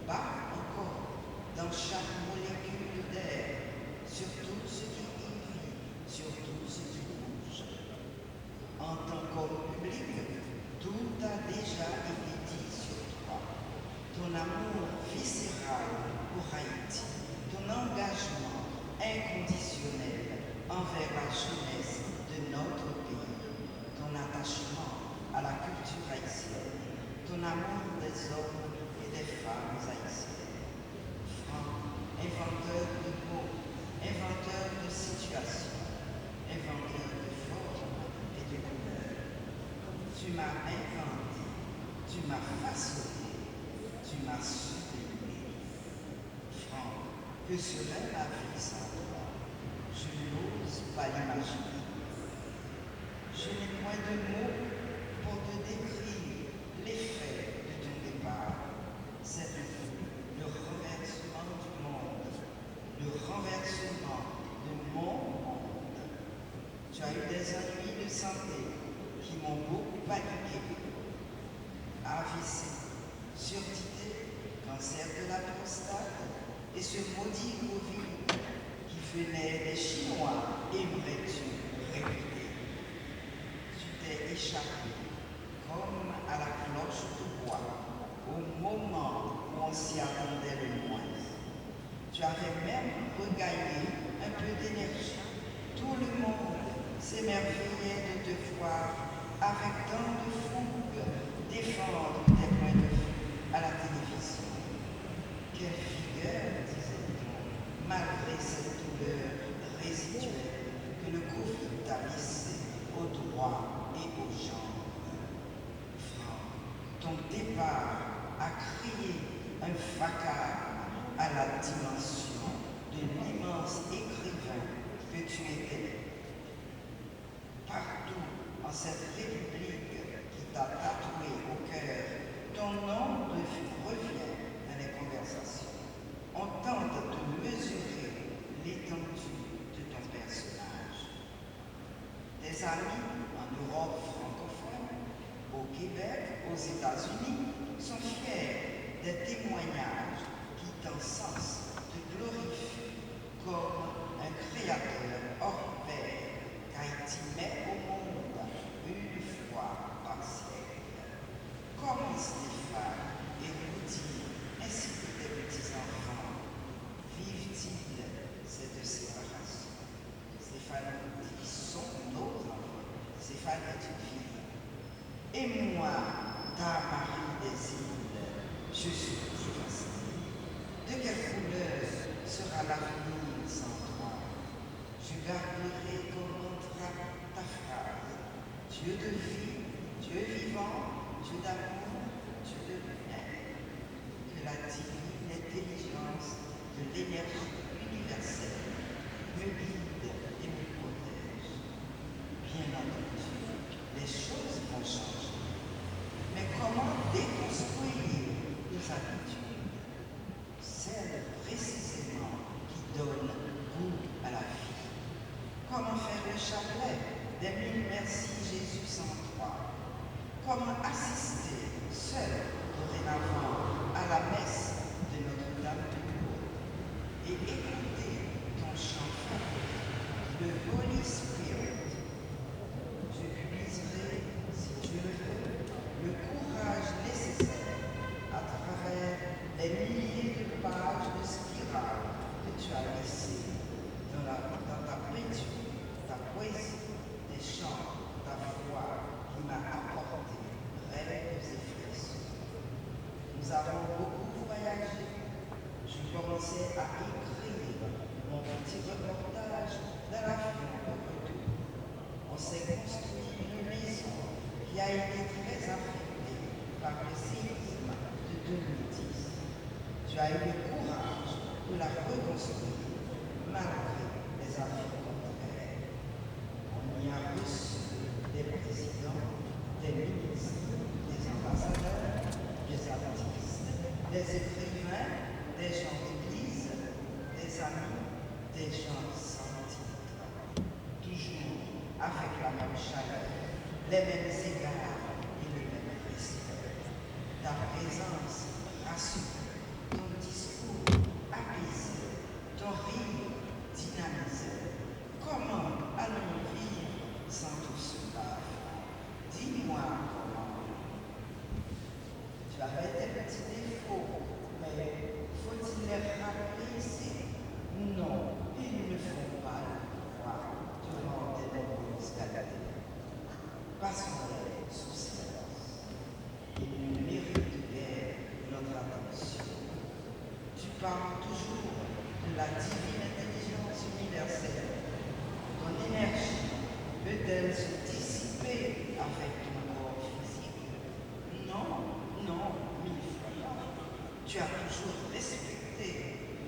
bat encore dans chaque molécule d'air, sur tout ce qui y vit, sur tout ce qui bouge. En tant qu'homme public, tout a déjà été dit sur toi. Ton amour viscéral pour Haïti, ton engagement inconditionnel envers la jeunesse de notre pays, ton attachement à la culture haïtienne, ton amour des hommes et des femmes haïtiennes. Franck, inventeur de mots, inventeur de situations, inventeur de formes et de couleurs. Tu m'as inventé, tu m'as façonné, tu m'as sublimé. Franck, que serait ma vie sans toi? Je n'ose pas l'imaginer. Je n'ai point de mots pour te décrire l'effet de ton départ. C'est le renversement du monde, le renversement de mon monde. Tu as eu des ennuis de santé qui m'ont beaucoup paniqué. AVC, surdité, cancer de la prostate et ce maudit Covid qui venait des Chinois, aimerais-tu répéter? Tu t'es échappé comme à la cloche de bois au moment où on s'y attendait le moins. Tu avais même regagné un peu d'énergie. Tout le monde s'émerveillait de te voir avec tant de fougue défendre tes points de vue à la télévision. Quelle figure, disait-on, malgré cette douleur résiduelle que le Covid t'a laissée au droit et aux jambes. Franck, ton départ a créé un vacarme à la dimension de l'immense écrivain que tu étais. Partout en cette république qui t'a tatoué au cœur, ton nom revient dans les conversations. On tente de mesurer l'étendue de ton personnage. Tes amis en Europe francophone Québec, aux États-Unis, sont fiers des témoignages qui, dans ce sens, te glorifient comme un créateur hors pair, qu'Haïti met au monde une fois par siècle. Comme Stéphane et Rudy, ainsi que tes petits-enfants, vivent-ils cette séparation? Stéphane et Rudy sont nos enfants. Stéphane est une fille. Et moi, ta Marie des îles, je suis fascinée. De quelle couleur sera l'avenir sans toi? Je garderai comme mantra ta phrase. Dieu de vie, Dieu vivant, Dieu d'amour, Dieu de lumière. Que la divine intelligence de l'énergie universelle me guide et me protège. Bien entendu, les choses vont changer. Mais comment déconstruire nos habitudes? Celles précisément qui donnent goût à la vie. Comment faire le chapelet des 1000 merci Jésus sans toi? Comment assister seul dorénavant à la messe de Notre-Dame de Lourdes et écouter ton chant favori, le Holy Spirit? Je puiserai, si Dieu le veut, le courage nécessaire à travers les milliers de pages de spirale que tu as laissées dans ta peinture, ta poésie, tes chants, ta voix qui m'a apporté rêves et frissons. Nous avons beaucoup voyagé. Je commençais à écrire mon petit reportage dans l'avion de retour. On s'est construit une maison qui a été très affectée par le séisme de 2010. Tu as eu le courage de la reconstruire malgré les avis contraires. On y a reçu des présidents, des ministres, des ambassadeurs, des artistes, des écrivains, des gens d'église, des amis, des gens sans titre. Toujours avec la même chaleur, les mêmes égards et le même respect. Ta présence rassure, ton discours apaisé, ton rire dynamisé. Comment allons-nous vivre sans tout cela? Dis-moi comment. Tu avais des petits défauts, mais faut-il les rappeler ici? Non, ils ne font pas le pouvoir durant tes nombreuses galères. Passons-les sous silence. Ils ne méritent guère notre attention. Tu parles toujours de la divine intelligence universelle. Ton énergie peut-elle se dissiper avec ton corps physique? Non, non, mille fois non. Tu as toujours respecté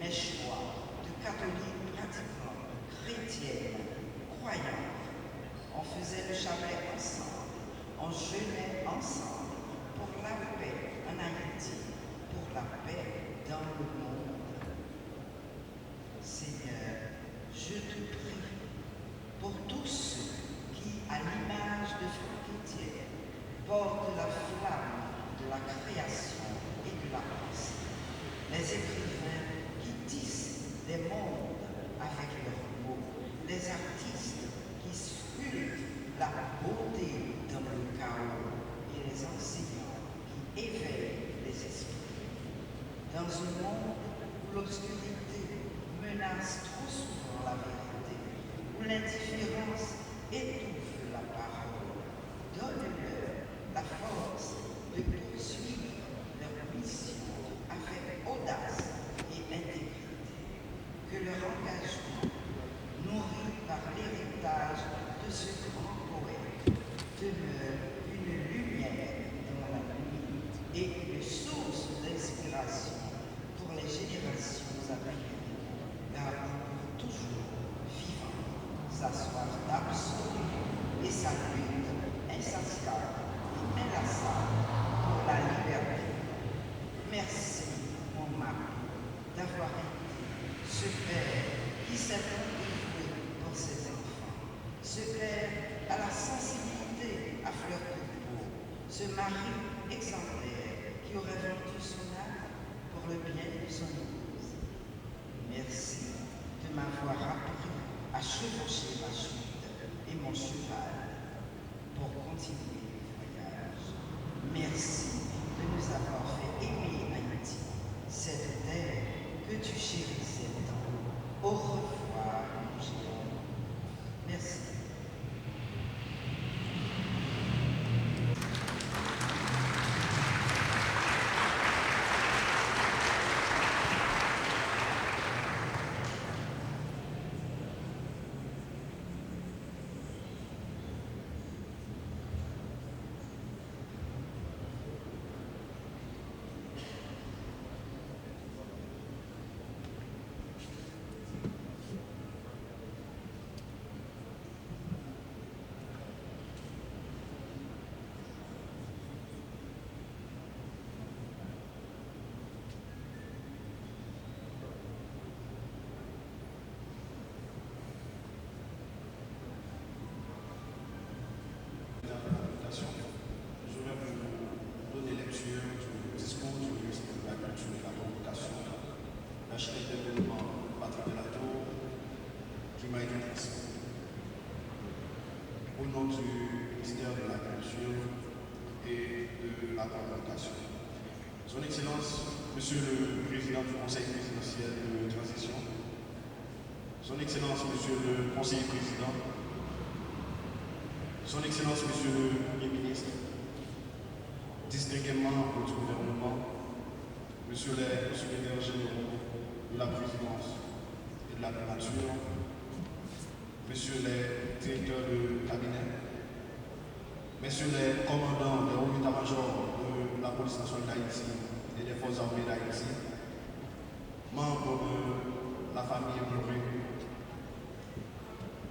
mes choix de catholique pratiquant, chrétienne, croyante. On faisait le chapelet ensemble, on jeûnait ensemble pour la paix en Haïti, pour la paix dans le monde. Seigneur, je te prie pour tous ceux qui, à l'image de Franck-Étienne, portent la flamme de la création et de la pensée. Les écrivains qui tissent des mondes avec leurs mots, les artistes qui sculptent la beauté dans le chaos et les enseignants qui éveillent les esprits. Dans un monde où l'obscurité menace trop souvent la vérité, où l'indifférence étouffe la parole, donne-leur la force de poursuivre leur mission avec audace et intégrité. Que leur engagement, nourri par l'héritage de ce grand poète, demeure une lumière dans la nuit et une source d'inspiration pour les générations à venir, car pour toujours vivant sa soif d'absolu et sa lutte insatiable et inlassable pour la liberté. Merci, mon mari, d'avoir été ce père qui s'est livré pour ses enfants, ce père à la sensibilité à fleur de peau, ce ce mari exemplaire qui aurait vendu son âme pour le bien de son épouse. Merci de m'avoir appris à chevaucher ma chute et mon cheval pour continuer le voyage. Merci de nous avoir fait aimer Haïti, cette terre que tu chérissais tant. Au revoir, mon géant. Merci. Je vais vous donner lecture du discours du ministre de la Culture et de la Communication, l'architecte de développement Patrick Delato, qui m'a été transmis. Au nom du ministère de la Culture et de la Communication. Son Excellence, Monsieur le Président du Conseil présidentiel de transition, Son Excellence, Monsieur le Conseiller président, Son Excellence, Monsieur le Premier ministre, distingués membres du gouvernement, Monsieur les secrétaires généraux de la présidence et de la primature, Messieurs les directeurs de cabinet, Messieurs les commandants des hauts états-majors de la police nationale d'Haïti et des forces armées d'Haïti, membres de la famille éplorée,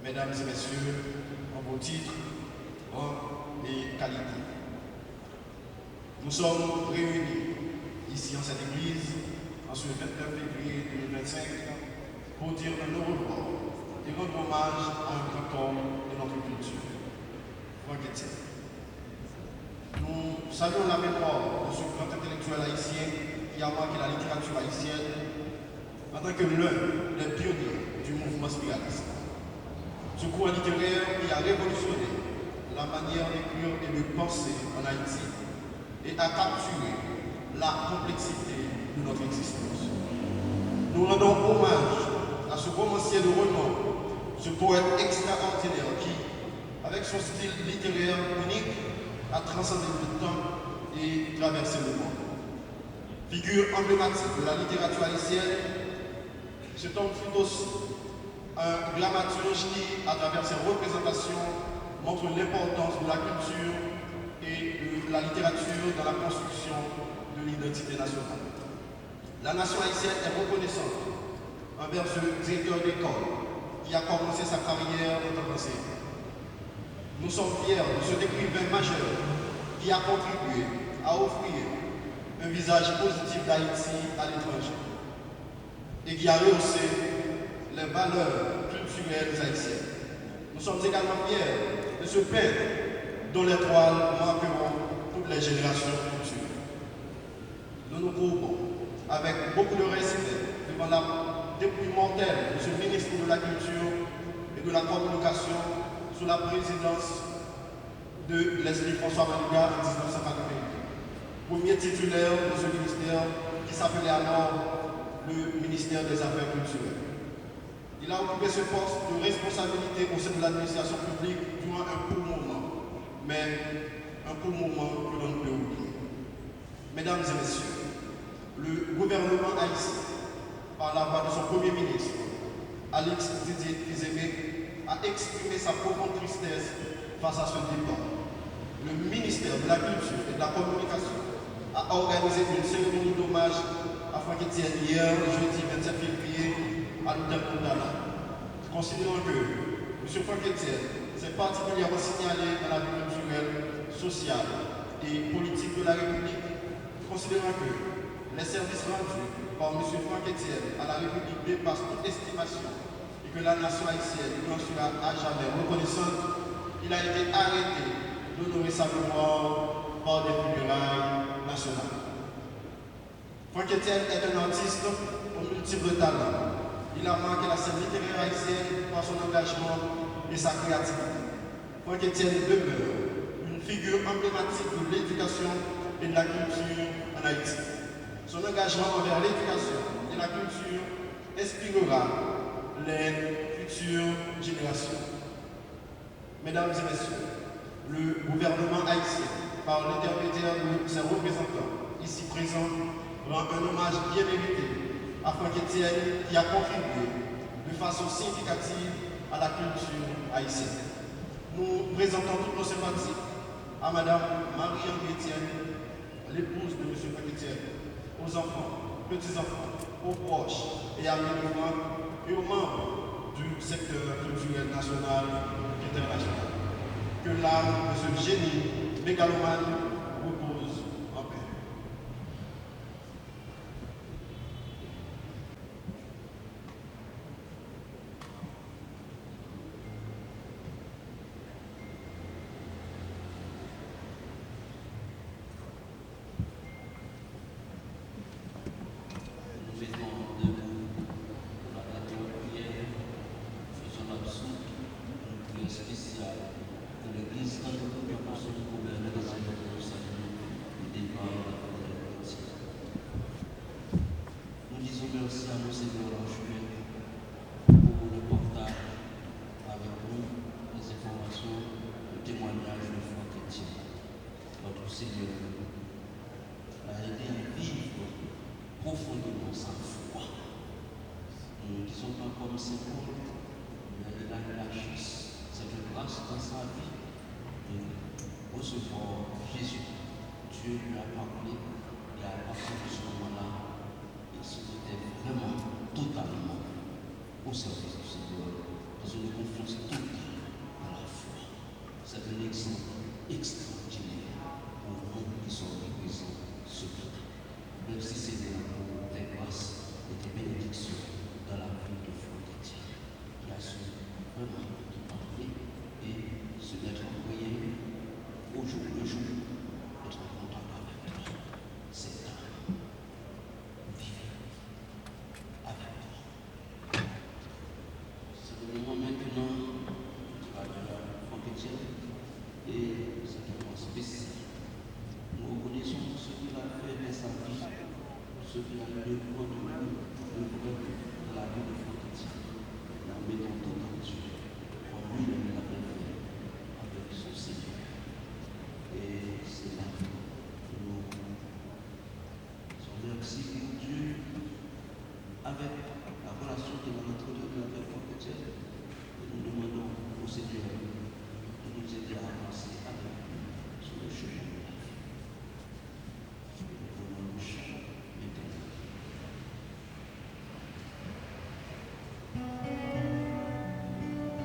Mesdames et Messieurs, en vos titres, rang et qualité. Nous sommes réunis ici en cette église en ce 29 février 2025 pour dire un au revoir et rendre hommage à un grand homme de notre culture, Franck Etienne. Nous saluons la mémoire de ce grand intellectuel haïtien qui a marqué la littérature haïtienne en tant que l'un des pionniers du mouvement spiritualiste. Ce courant littéraire qui a révolutionné la manière d'écrire et de penser en Haïti et a capturé la complexité de notre existence. Nous rendons hommage à ce romancier de renom, ce poète extraordinaire qui, avec son style littéraire unique, a transcendé le temps et traversé le monde. Figure emblématique de la littérature haïtienne, cet homme fut aussi un dramaturge qui, à travers ses représentations, montre l'importance de la culture et de la littérature dans la construction de l'identité nationale. La nation haïtienne est reconnaissante envers ce directeur d'école qui a commencé sa carrière en tant qu'enseignant. Nous sommes fiers de cet écrivain majeur qui a contribué à offrir un visage positif d'Haïti à l'étranger et qui a rehaussé les valeurs culturelles haïtiennes. Nous sommes également fiers de ce peintre dont les toiles marqueront toutes les générations futures. Nous nous courbons avec beaucoup de respect devant la dépouille mortelle de ce ministre de la Culture et de la Communication sous la présidence de Leslie François Madiga en 1988. Premier titulaire de ce ministère qui s'appelait alors le ministère des Affaires culturelles. Il a occupé ce poste de responsabilité au sein de l'administration publique durant un court moment, mais un court moment que l'on ne peut oublier. Mesdames et messieurs, le gouvernement haïtien, par la voix de son Premier ministre, Alix Didier Kizeme, a exprimé sa profonde tristesse face à ce départ. Le ministère de la Culture et de la Communication a organisé une cérémonie d'hommage à Franck Etienne hier, le jeudi 27 février, à l'hôtel Montana. Considérant que M. Franck Etienne s'est particulièrement signalé dans la vie culturelle, sociale et politique de la République, considérant que les services rendus par M. Franck Etienne à la République dépassent toute estimation et que la nation haïtienne lui en sera à jamais reconnaissante, il a été arrêté d'honorer sa mémoire par des funérailles nationales. Franck Etienne est un artiste aux multiples talents. Il a marqué la scène littéraire haïtienne par son engagement et sa créativité. Franck Etienne demeure une figure emblématique de l'éducation et de la culture en Haïti. Son engagement envers l'éducation et la culture inspirera les futures générations. Mesdames et messieurs, le gouvernement haïtien, par l'intermédiaire de ses représentants ici présents, rend un hommage bien mérité à Franck Etienne qui a contribué de façon significative à la culture haïtienne. Nous présentons toutes nos sympathies à Madame Marie-Henri Etienne, l'épouse de M. Franck Etienne, aux enfants, petits-enfants, aux proches et amis de Franck et aux membres du secteur culturel national et international. Que l'âme de ce génie mégalomane repose en paix. Nous mettons debout pour la dernière prière, faisons l'absous, une prière spéciale pour l'Église catholique apostolique gouverneur des Seigneurs de salut et départ de la fidèle chrétienne. Nous disons merci à nos Seigneur l'archevêque pour le partage avec nous des informations, le témoignage de Franck Etienne. Notre Seigneur l'a aidé à vivre profondément sa foi. Nous ne disons pas comme Saint Paul, mais il a eu la chance, cette grâce dans sa vie de recevoir Jésus. Dieu lui a parlé et à partir de ce moment-là, il se mettait vraiment totalement au service du Seigneur, dans une confiance totale à la foi. C'est un exemple extraordinaire pour nous qui sommes présents ce matin. Même si c'est des grâces et des bénédictions dans la vie de Franck Etienne, qui a su vraiment parler et se mettre en prière au jour le jour, être en contact avec toi. C'est un vivre avec toi. C'est le moment maintenant qui va de Franck Etienne et c'est un moment spécial. Nous reconnaissons ce qu'il a fait dans sa vie, ce qu'il a fait pour nous, de la vie de Franck Etienne. Nous mettons tout en Dieu, comme lui-même l'avait fait avec son Seigneur. Et c'est là que nous sommes merci pour Dieu avec la relation qu'il a entretenue avec Franck Etienne. Et nous demandons au Seigneur de nous aider à avancer avec lui sur le chemin. Thank you.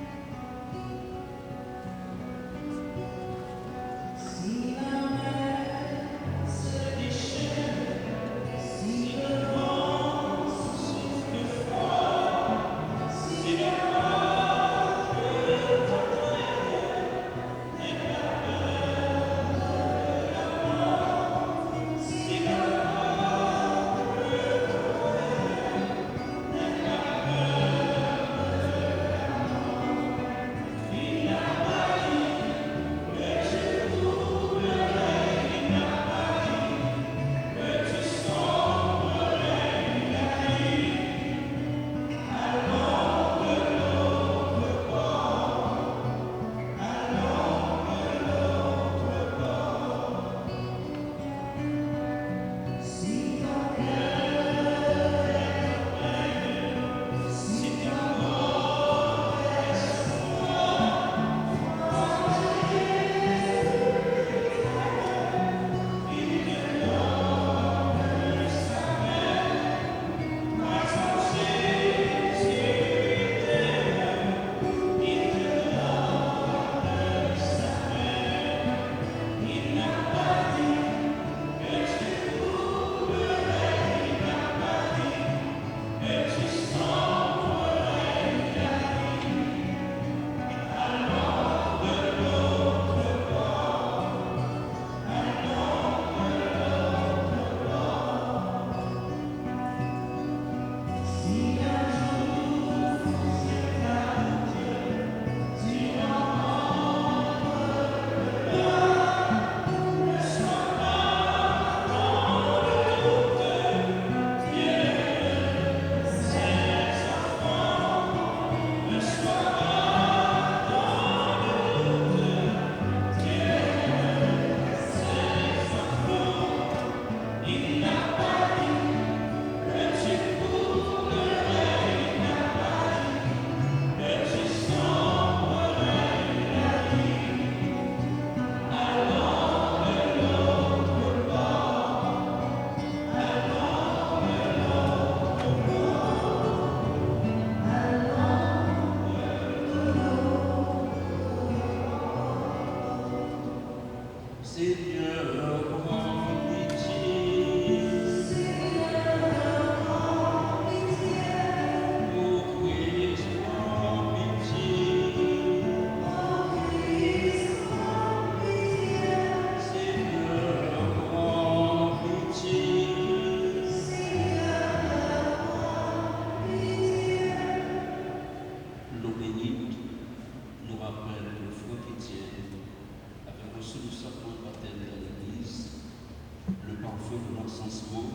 parfum de l'encensement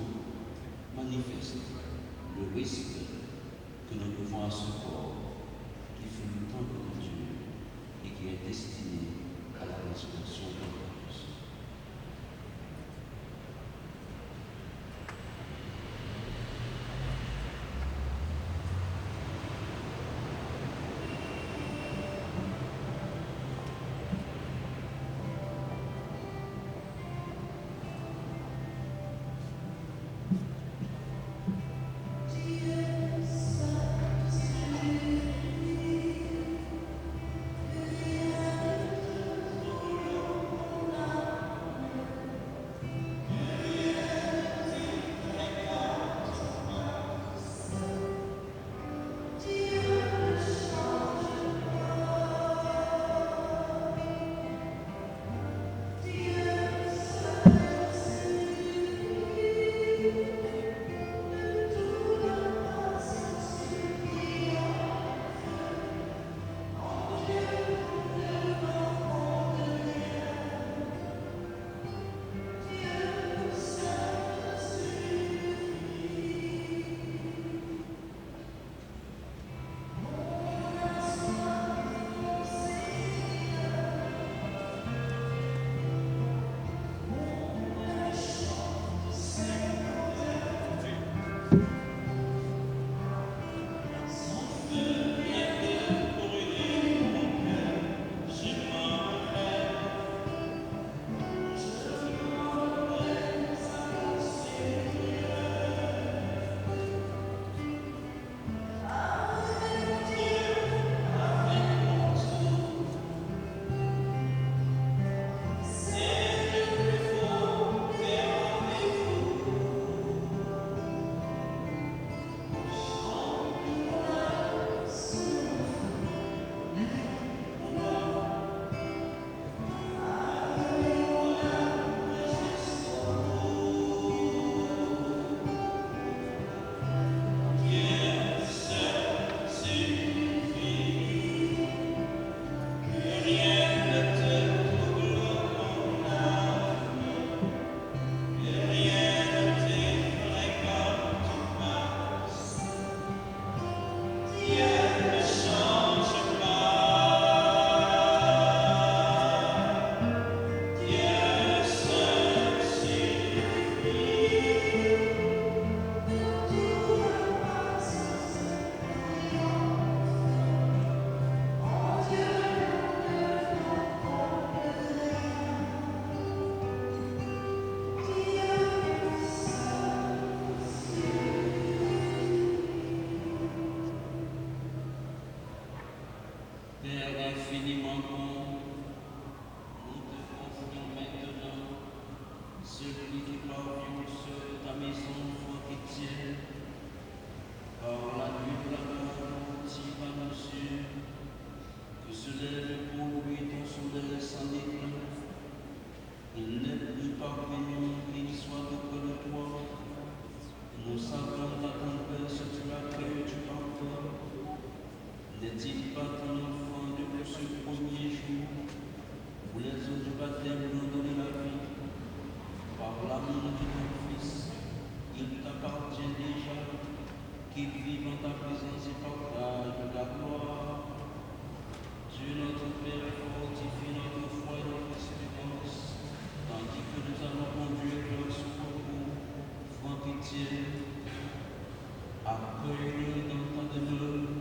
manifeste le risque que nous devons à ce corps qui fut le temple de Dieu et qui est destiné à la résurrection de Christ. Père infiniment bon, nous te confions maintenant celui qui parvient au seuil de ta maison chrétienne, par la nuit de la mort, dit à monsieur, que se lève pour lui ton soleil sans éclat. Il n'est plus parvenu qu'il soit auprès de toi. Nous savons ta tendresse, tu l'as créé, tu pardonnes. N'est-il pas ton enfant depuis ce premier jour où les eaux du baptême nous ont donné la vie? Par l'amour de ton Fils, il t'appartient déjà, qu'il vive en ta présence et partage la gloire. Dieu notre Père fortifie notre foi et notre espérance, tandis que nous allons conduire leur secours, foi chrétienne, accueille-le dans ta demeure.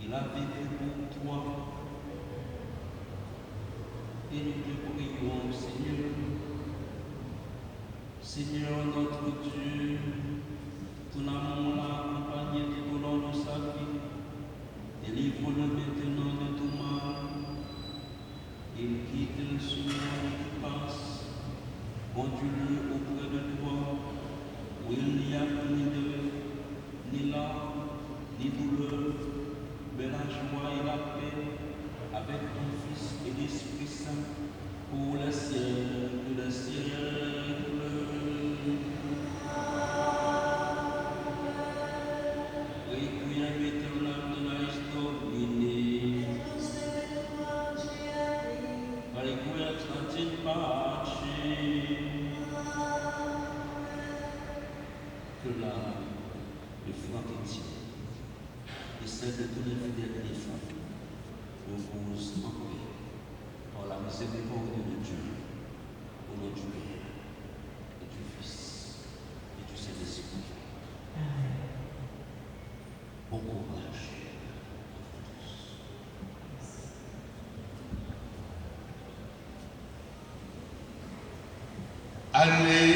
Il a vécu pour toi, et nous te prions, Seigneur. Seigneur notre Dieu, ton amour l'a accompagné tout au long de sa vie. Délivre-le maintenant de tout mal. Il quitte le Seigneur qui passe. Conduis-le auprès de toi, où il n'y a ni deuil, ni larmes, ni douleur, mais la joie et la paix avec ton Fils et l'Esprit Saint pour les siècles des siècles. Requiem aeternam Deus Domini. Requiem in pace. Alléluia.